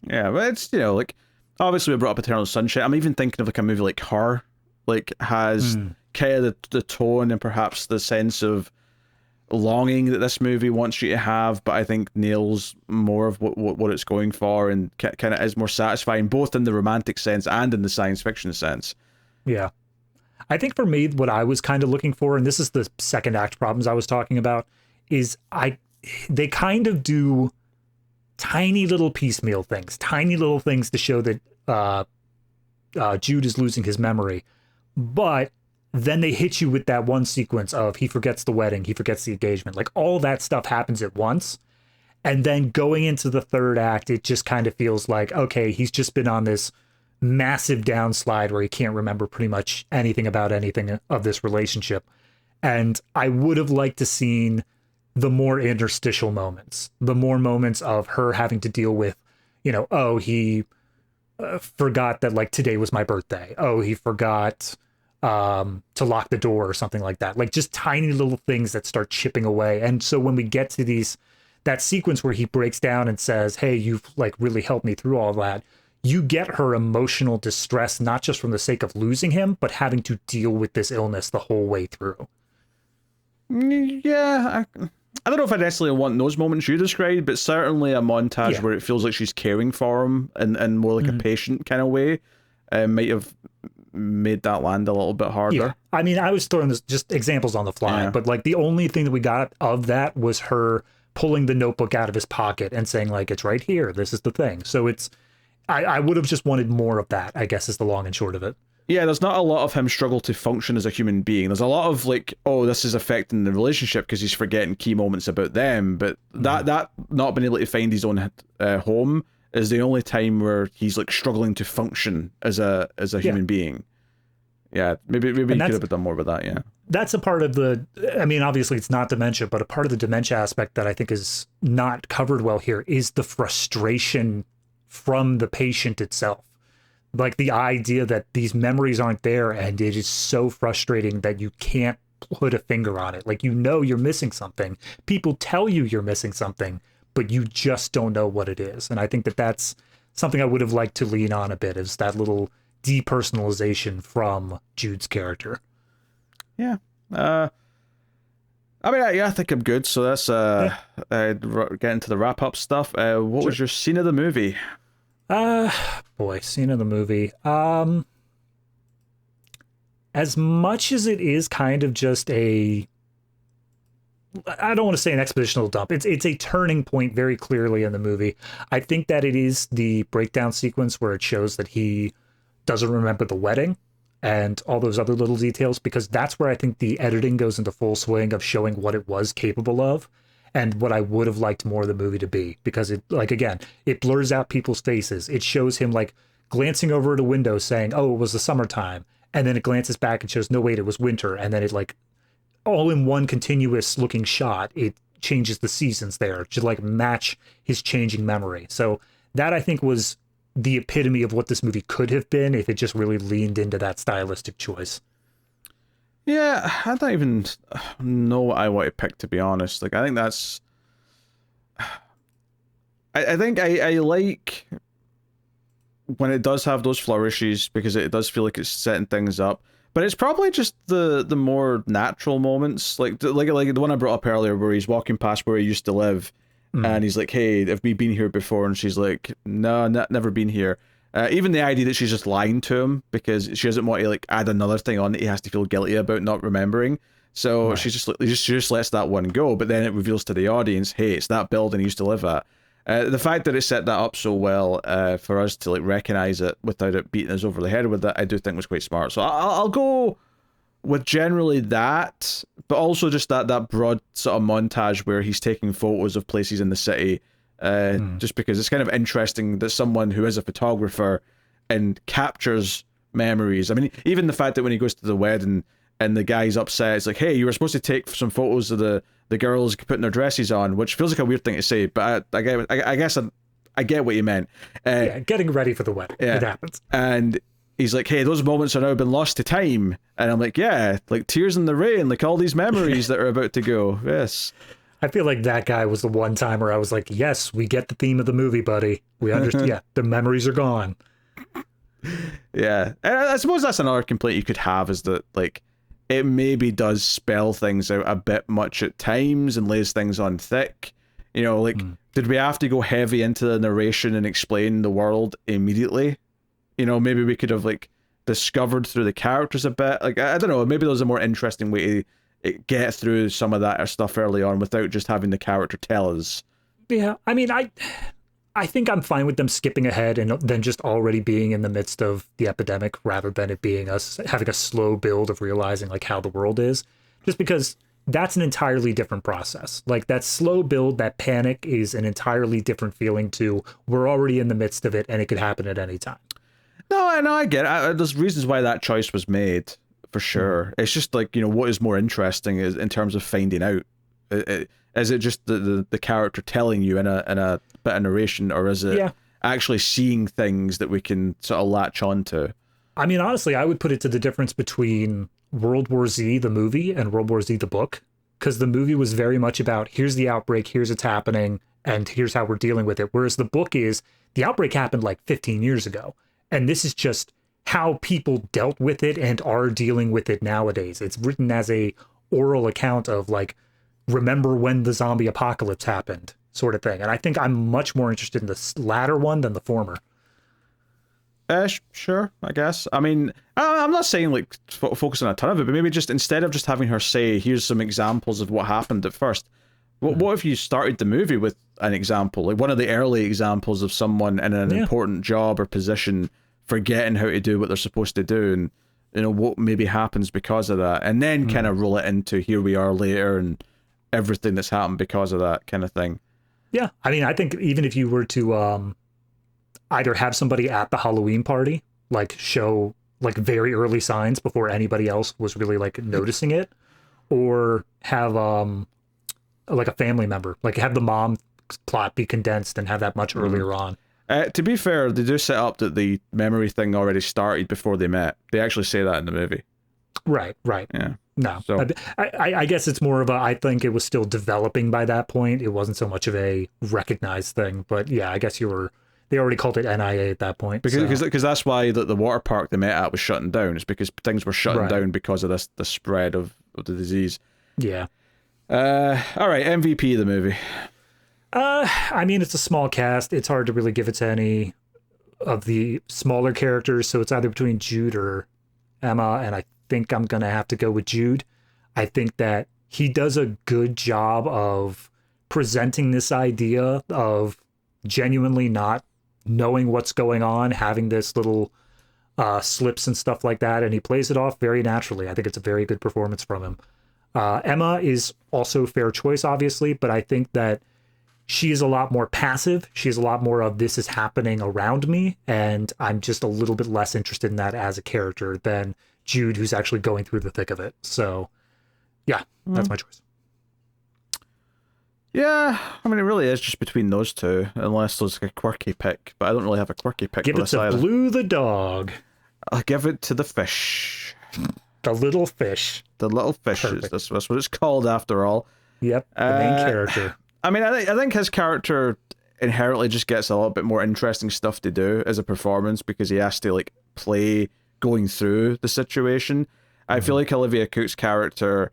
A: Yeah, but it's, like, obviously we brought up Eternal Sunshine. I'm even thinking of like a movie like Her, like has kind of the tone and perhaps the sense of longing that this movie wants you to have, but I think nails more of what it's going for and kind of is more satisfying, both in the romantic sense and in the science fiction sense.
B: Yeah. I think for me, what I was kind of looking for, and this is the second act problems I was talking about, is they kind of do tiny little piecemeal things, tiny little things to show that Jude is losing his memory. But then they hit you with that one sequence of he forgets the wedding, he forgets the engagement. Like, all that stuff happens at once. And then going into the third act, it just kind of feels like, okay, he's just been on this massive downslide where he can't remember pretty much anything about anything of this relationship. And I would have liked to seen the more interstitial moments, the more moments of her having to deal with, you know, oh, he forgot that like today was my birthday. Oh, he forgot to lock the door or something like that. Like just tiny little things that start chipping away. And so when we get to that sequence where he breaks down and says, hey, you've like really helped me through all that, you get her emotional distress, not just from the sake of losing him, but having to deal with this illness the whole way through.
A: Yeah, I don't know if I necessarily want those moments you described, but certainly a montage where it feels like she's caring for him and more like a patient kind of way might have made that land a little bit harder.
B: Yeah. I mean, I was throwing this just examples on the fly, but like the only thing that we got of that was her pulling the notebook out of his pocket and saying like, it's right here. This is the thing. So I would have just wanted more of that, I guess, is the long and short of it.
A: Yeah, there's not a lot of him struggle to function as a human being. There's a lot of like, oh, this is affecting the relationship because he's forgetting key moments about them. But that not being able to find his own home is the only time where he's like struggling to function as a human being. Yeah, maybe you could have done more with that. Yeah,
B: that's a part of I mean, obviously it's not dementia, but a part of the dementia aspect that I think is not covered well here is the frustration from the patient itself. Like the idea that these memories aren't there and it is so frustrating that you can't put a finger on it. Like, you know, you're missing something. People tell you you're missing something, but you just don't know what it is. And I think that that's something I would have liked to lean on a bit, is that little depersonalization from Jude's character.
A: Yeah. I mean, I think I'm good. So that's get into the wrap up stuff. What was your scene of the movie?
B: Scene of the movie. As much as it is kind of just I don't want to say an expositional dump. It's a turning point very clearly in the movie. I think that it is the breakdown sequence where it shows that he doesn't remember the wedding and all those other little details, because that's where I think the editing goes into full swing of showing what it was capable of. And what I would have liked more of the movie to be, because it, like, again, it blurs out people's faces. It shows him like glancing over at a window saying, oh, it was the summertime. And then it glances back and shows, no, wait, it was winter. And then it like all in one continuous looking shot, it changes the seasons there to like match his changing memory. So that I think was the epitome of what this movie could have been if it just really leaned into that stylistic choice.
A: Yeah, I don't even know what I want to pick, to be honest. Like, I think that's... I think I like when it does have those flourishes, because it does feel like it's setting things up. But it's probably just the more natural moments, like the one I brought up earlier, where he's walking past where he used to live, and he's like, hey, have we been here before? And she's like, no, never been here. Even the idea that she's just lying to him because she doesn't want to like add another thing on that he has to feel guilty about not remembering. So she just lets that one go. But then it reveals to the audience, hey, it's that building he used to live at. The fact that it set that up so well for us to like recognize it without it beating us over the head with it, I do think was quite smart. So I'll go with generally that, but also just that broad sort of montage where he's taking photos of places in the city. Just because it's kind of interesting that someone who is a photographer and captures memories. I mean, even the fact that when he goes to the wedding and the guy's upset, it's like, hey, you were supposed to take some photos of the girls putting their dresses on, which feels like a weird thing to say, but I guess I get what you meant.
B: Getting ready for the wedding. Yeah. It happens.
A: And he's like, hey, those moments are now been lost to time. And I'm like, yeah, like tears in the rain, like all these memories that are about to go. Yes.
B: I feel like that guy was the one time where I was like, yes, we get the theme of the movie, buddy. We understand. Yeah, the memories are gone.
A: Yeah. And I suppose that's another complaint you could have, is that, like, it maybe does spell things out a bit much at times and lays things on thick. You know, like, did we have to go heavy into the narration and explain the world immediately? You know, maybe we could have, like, discovered through the characters a bit. Like, I don't know, maybe there's a more interesting way to get through some of that stuff early on without just having the character tell us.
B: Yeah, I mean, I think I'm fine with them skipping ahead and then just already being in the midst of the epidemic rather than it being us having a slow build of realizing like how the world is, just because that's an entirely different process. Like that slow build, that panic is an entirely different feeling to we're already in the midst of it and it could happen at any time.
A: No, I get it. There's reasons why that choice was made, for sure. It's just like, what is more interesting is in terms of finding out. Is it just the character telling you in a bit of narration, or is it actually seeing things that we can sort of latch onto?
B: I mean, honestly, I would put it to the difference between World War Z, the movie, and World War Z, the book. Because the movie was very much about, here's the outbreak, here's what's happening, and here's how we're dealing with it. Whereas the book is, the outbreak happened like 15 years ago. And this is just how people dealt with it and are dealing with it nowadays. It's written as a oral account of like, remember when the zombie apocalypse happened, sort of thing. And I think I'm much more interested in the latter one than the former.
A: Sure, I guess. I mean, I'm not saying like focus on a ton of it, but maybe just instead of just having her say, here's some examples of what happened at first, what if you started the movie with an example, like one of the early examples of someone in an important job or position forgetting how to do what they're supposed to do, and what maybe happens because of that, and then kind of roll it into here we are later and everything that's happened because of that kind of thing.
B: Yeah, I mean, I think even if you were to either have somebody at the Halloween party, like show like very early signs before anybody else was really like noticing it, or have like a family member, like have the mom plot be condensed and have that much earlier on.
A: To be fair, they do set up that the memory thing already started before they met. They actually say that in the movie. Right.
B: Yeah. No,
A: so
B: I guess it's more of a, I think it was still developing by that point. It wasn't so much of a recognized thing, but yeah, I guess they already called it NIA at that point.
A: Because that's why the water park they met at was shutting down. It's because things were shutting down because of the spread of the disease.
B: Yeah.
A: All right, MVP of the movie.
B: I mean, it's a small cast. It's hard to really give it to any of the smaller characters, so it's either between Jude or Emma, and I think I'm gonna have to go with Jude. I think that he does a good job of presenting this idea of genuinely not knowing what's going on, having this little slips and stuff like that, and he plays it off very naturally. I think it's a very good performance from him. Emma is also fair choice, obviously, but I think that she is a lot more passive. She's a lot more of this is happening around me, and I'm just a little bit less interested in that as a character than Jude, who's actually going through the thick of it. So, yeah, that's my choice.
A: Yeah, I mean, it really is just between those two, unless there's like a quirky pick, but I don't really have a quirky pick.
B: Give it to Blue the dog.
A: I'll give it to the fish.
B: The little fish.
A: The little fish. That's what it's called after all.
B: Yep, the main character.
A: I mean, I think his character inherently just gets a little bit more interesting stuff to do as a performance because he has to like play going through the situation. I feel like Olivia Cooke's character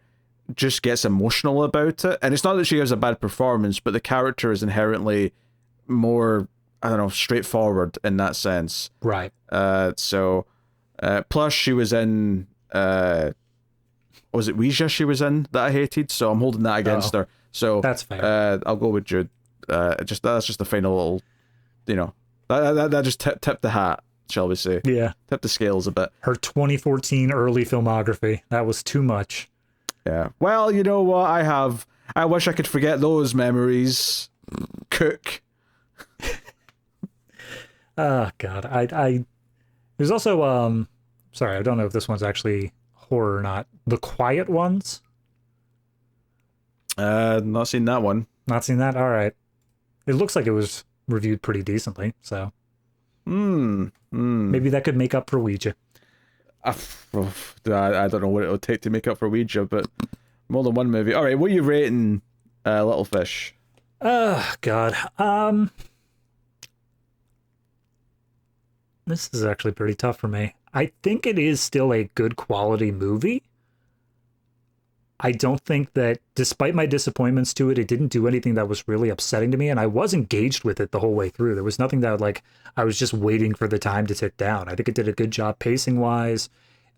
A: just gets emotional about it, and it's not that she has a bad performance, but the character is inherently more, I don't know, straightforward in that sense.
B: Right.
A: So plus she was in was it Ouija she was in that I hated, so I'm holding that against her. So
B: that's fair.
A: I'll go with Jude. That's just the final little, that just tipped the hat, shall we say.
B: Yeah.
A: Tipped the scales a bit.
B: Her 2014 early filmography. That was too much.
A: Yeah. Well, you know what? I wish I could forget those memories. Cooke.
B: Oh God. I there's also sorry, I don't know if this one's actually horror or not. The Quiet Ones.
A: Not seen that one.
B: Not seen that? All right. It looks like it was reviewed pretty decently, so maybe that could make up for Ouija.
A: I don't know what it would take to make up for Ouija, but more than one movie. All right, what are you rating Little Fish?
B: Oh God. This is actually pretty tough for me. I think it is still a good quality movie. I don't think that, despite my disappointments to it, it didn't do anything that was really upsetting to me, and I was engaged with it the whole way through. There was nothing that, like, I was just waiting for the time to tick down. I think it did a good job pacing-wise.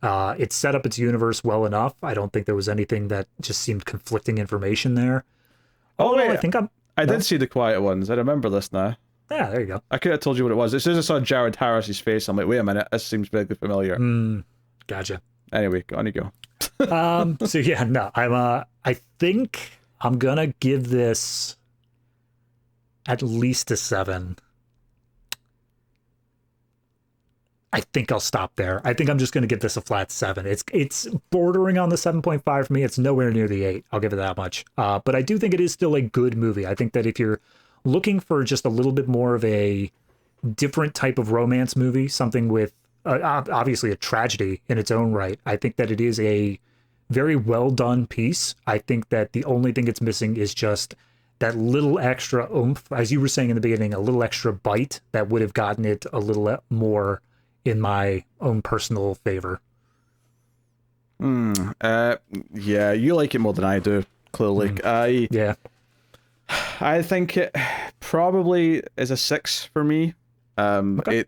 B: It set up its universe well enough. I don't think there was anything that just seemed conflicting information there.
A: Oh, wait, I did see The Quiet Ones. I remember this now.
B: Yeah, there you go.
A: I could have told you what it was. As soon as I saw Jared Harris's face, I'm like, wait a minute, this seems vaguely familiar.
B: Gotcha.
A: Anyway, on you go.
B: So yeah, no, I think I'm gonna give this at least a 7. I think I'll stop there. I think I'm just going to give this a flat 7. It's bordering on the 7.5 for me. It's nowhere near the 8. I'll give it that much. But I do think it is still a good movie. I think that if you're looking for just a little bit more of a different type of romance movie, something with obviously a tragedy in its own right, I think that it is a very well done piece. I think that the only thing it's missing is just that little extra oomph, as you were saying in the beginning, a little extra bite that would have gotten it a little more in my own personal favor.
A: Yeah, you like it more than I do, clearly. I think it probably is a 6 for me. Okay.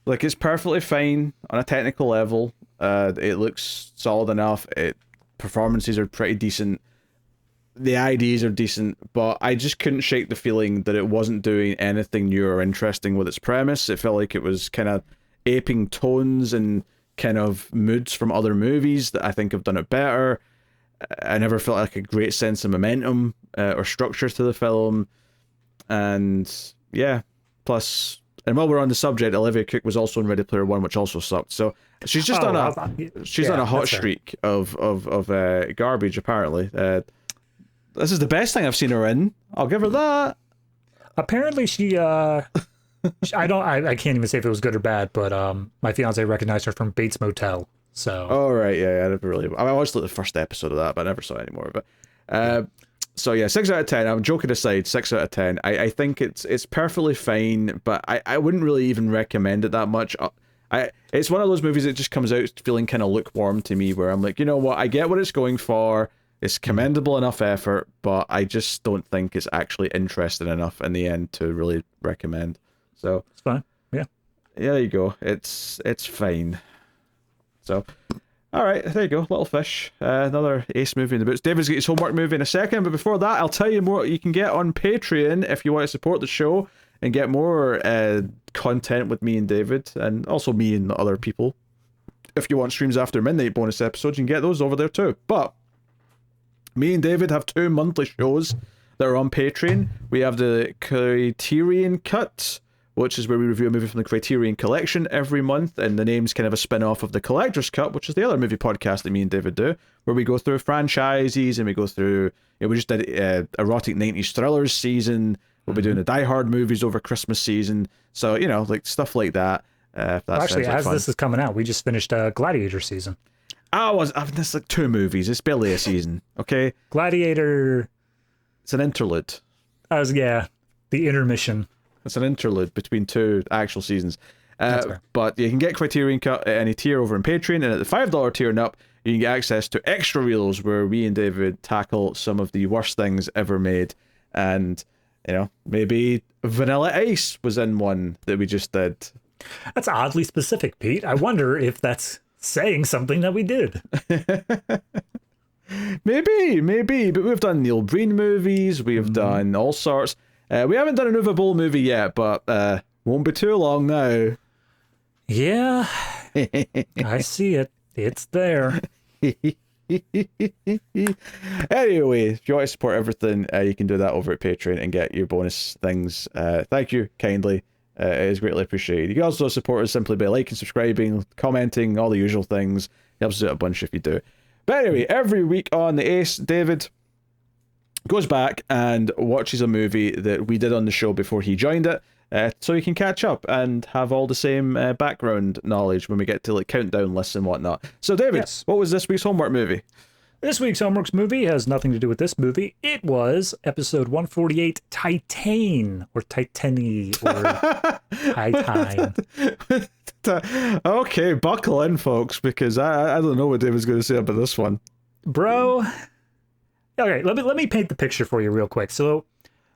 A: It's perfectly fine on a technical level. It looks solid enough. Performances are pretty decent. The IDs are decent, but I just couldn't shake the feeling that it wasn't doing anything new or interesting with its premise. It felt like it was kind of aping tones and kind of moods from other movies that I think have done it better. I never felt like a great sense of momentum or structure to the film. And yeah, plus, and while we're on the subject, Olivia Cooke was also in Ready Player One, which also sucked. So she's just on a hot streak of garbage, apparently. This is the best thing I've seen her in. I'll give her that.
B: Apparently she I can't even say if it was good or bad, but my fiance recognized her from Bates Motel. So
A: right, yeah, I watched the first episode of that, but I never saw it anymore. But so yeah, 6 out of 10. I'm joking aside, 6 out of 10. I think it's perfectly fine, but I wouldn't really even recommend it that much. It's one of those movies that just comes out feeling kind of lukewarm to me, where I'm like, you know what, I get what it's going for. It's commendable enough effort, but I just don't think it's actually interesting enough in the end to really recommend. So
B: it's fine. Yeah,
A: there you go. It's fine. So, all right, there you go. Little Fish, another ace movie in the books. David's got his homework movie in a second, but before that, I'll tell you more. You can get on Patreon if you want to support the show and get more content with me and David, and also me and other people. If you want streams after midnight bonus episodes, you can get those over there too. But me and David have 2 monthly shows that are on Patreon. We have the Criterion Cut, which is where we review a movie from the Criterion Collection every month, and the name's kind of a spin-off of the Collector's Cut, which is the other movie podcast that me and David do, where we go through franchises and we go through, we just did erotic 90s thrillers season. We'll be doing the Die Hard movies over Christmas season, so like stuff like that.
B: Actually, as fun. This is coming out, we just finished Gladiator season.
A: This like 2 movies. It's barely a season, okay?
B: Gladiator.
A: It's an interlude.
B: The intermission.
A: It's an interlude between 2 actual seasons. But you can get Criterion Cut at any tier over on Patreon, and at the $5 tier and up, you can get access to extra reels where we and David tackle some of the worst things ever made. And, maybe Vanilla Ice was in one that we just did.
B: That's oddly specific, Pete. I wonder if that's saying something that we did.
A: maybe, but we've done Neil Breen movies, we've done all sorts. We haven't done an Uwe Boll movie yet, but won't be too long now.
B: Yeah, I see it. It's there.
A: Anyway, if you want to support everything, you can do that over at Patreon and get your bonus things. Thank you kindly. It is greatly appreciated. You can also support us simply by liking, subscribing, commenting, all the usual things. It helps us out a bunch if you do. But anyway, every week on the Ace, David goes back and watches a movie that we did on the show before he joined it, so he can catch up and have all the same background knowledge when we get to countdown lists and whatnot. So David, yes. What was this week's homework movie?
B: This week's homework movie has nothing to do with this movie. It was episode 148, Titane, or Titani, or Titane.
A: Okay, buckle in, folks, because I don't know what David's going to say about this one.
B: Bro, okay, let me paint the picture for you real quick. So,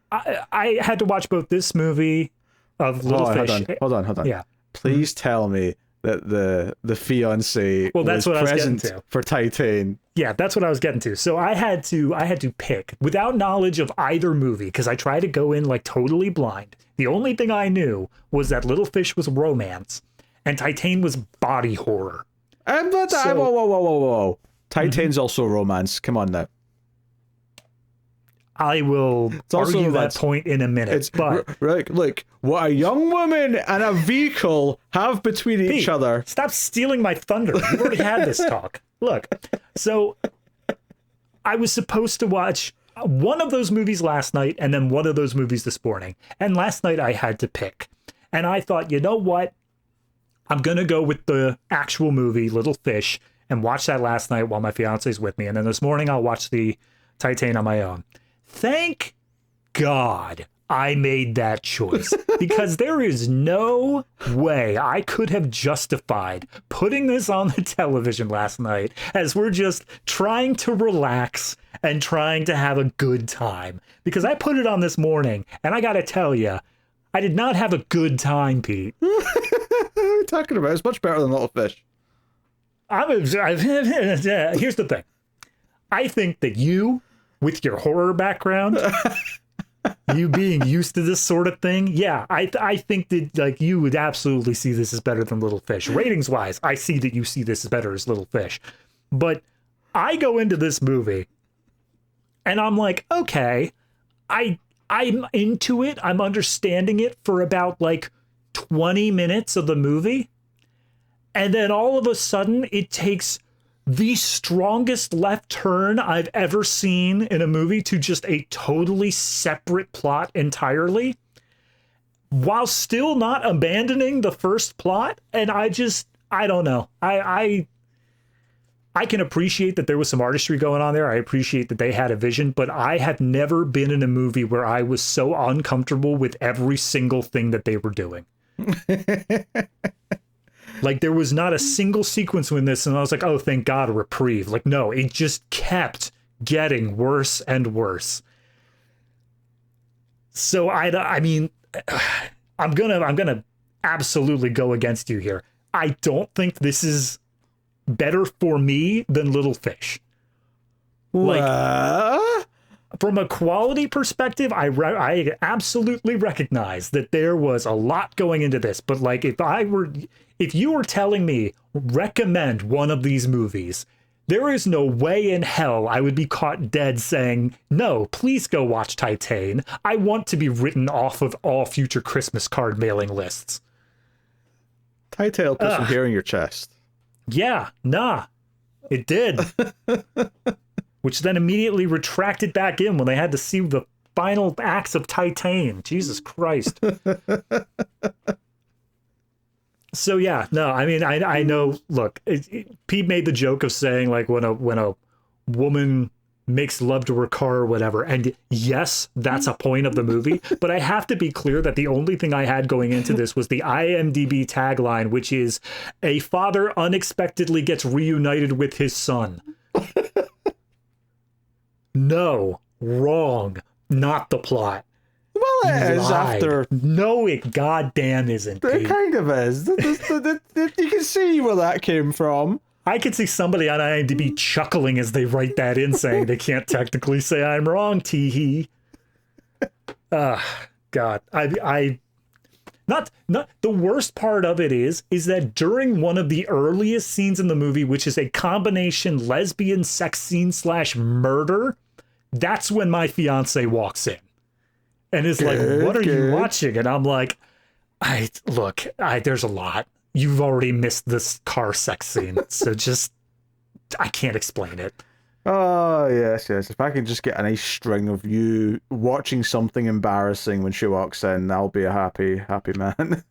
B: I had to watch both this movie of Little Fish.
A: Hold on.
B: Yeah.
A: Please tell me that the fiance
B: was
A: present for Titane.
B: Yeah, that's what I was getting to. So I had to pick without knowledge of either movie, because I tried to go in totally blind. The only thing I knew was that Little Fish was romance and Titane was body horror.
A: Whoa. Titane's also romance. Come on now.
B: I will argue that point in a minute. But
A: look, what a young woman and a vehicle have between each other.
B: Stop stealing my thunder. We've already had this talk. Look, so I was supposed to watch one of those movies last night and then one of those movies this morning. And last night I had to pick. And I thought, you know what? I'm going to go with the actual movie, Little Fish, and watch that last night while my fiance's with me. And then this morning I'll watch the Titane on my own. Thank God I made that choice, because there is no way I could have justified putting this on the television last night as we're just trying to relax and trying to have a good time. Because I put it on this morning, and I got to tell you, I did not have a good time, Pete.
A: What are you talking about? It's much better than Little Fish.
B: Here's the thing. I think that you, with your horror background, you being used to this sort of thing, yeah, I think that like you would absolutely see this as better than Little Fish. Ratings wise, I see that you see this as better as Little Fish. But I go into this movie and I'm like, okay, I'm into it. I'm understanding it for about like 20 minutes of the movie. And then all of a sudden it takes the strongest left turn I've ever seen in a movie to just a totally separate plot entirely, while still not abandoning the first plot. And I don't know. I can appreciate that there was some artistry going on there. I appreciate that they had a vision, but I have never been in a movie where I was so uncomfortable with every single thing that they were doing. Like, there was not a single sequence in this, and I was like, oh, thank God, a reprieve. Like, no, it just kept getting worse and worse. So, I mean, I'm gonna absolutely go against you here. I don't think this is better for me than Little Fish. Like, from a quality perspective, I absolutely recognize that there was a lot going into this. But like, if you were telling me recommend one of these movies, there is no way in hell I would be caught dead saying, no, please go watch Titane. I want to be written off of all future Christmas card mailing lists.
A: Titane will put some hair in your chest.
B: Yeah, nah, it did. Which then immediately retracted back in when they had to see the final acts of Titane. Jesus Christ. So yeah, no, I mean, I know, look, Pete made the joke of saying like when a woman makes love to her car or whatever, and yes, that's a point of the movie, but I have to be clear that the only thing I had going into this was the IMDb tagline, which is, a father unexpectedly gets reunited with his son. No, wrong, not the plot.
A: Well, it is after.
B: No, it goddamn isn't.
A: It kind of is. You can see where that came from.
B: I could see somebody on IMDb chuckling as they write that in, saying they can't technically say I'm wrong, tee-hee. God. Not the worst part of it is that during one of the earliest scenes in the movie, which is a combination lesbian sex scene / murder, that's when my fiance walks in and is like, what are you watching? And I'm like, there's a lot. You've already missed this car sex scene. So I can't explain it.
A: Oh, yes. If I can just get a nice string of you watching something embarrassing when she walks in, I'll be a happy man.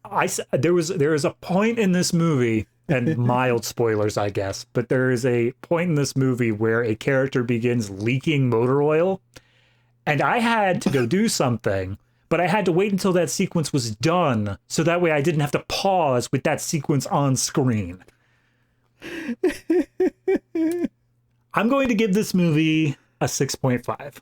B: There is a point in this movie, and mild spoilers, I guess, but there is a point in this movie where a character begins leaking motor oil, and I had to go do something, but I had to wait until that sequence was done, so that way I didn't have to pause with that sequence on screen. I'm going to give this movie a 6.5.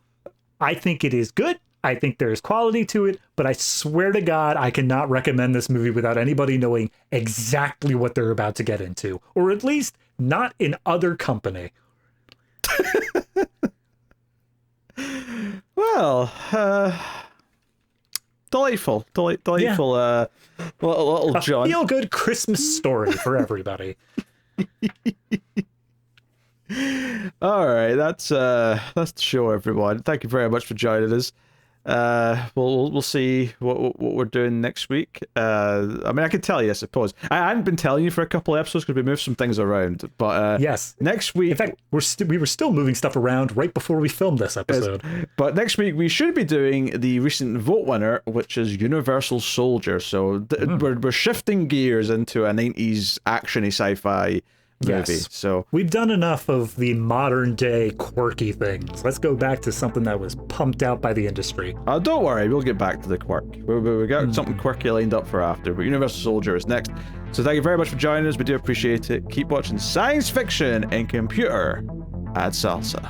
B: I think it is good. I think there's quality to it, but I swear to God, I cannot recommend this movie without anybody knowing exactly what they're about to get into, or at least not in other company.
A: Well, delightful, yeah. Little John.
B: A feel-good Christmas story for everybody.
A: All right, that's the show, everyone. Thank you very much for joining us. We'll see what we're doing next week. I mean, I can tell you, I suppose. I hadn't been telling you for a couple of episodes because we moved some things around. But
B: yes,
A: next week,
B: in fact, we were still moving stuff around right before we filmed this episode.
A: But next week we should be doing the recent vote winner, which is Universal Soldier. So we're shifting gears into a 90s actiony sci-fi movie.
B: Yes.
A: So
B: we've done enough of the modern day quirky things. Let's go back to something that was pumped out by the industry.
A: Don't worry, we'll get back to the quirk. We got something quirky lined up for after, but Universal Soldier is next. So thank you very much for joining us. We do appreciate it. Keep watching science fiction and computer at Salsa.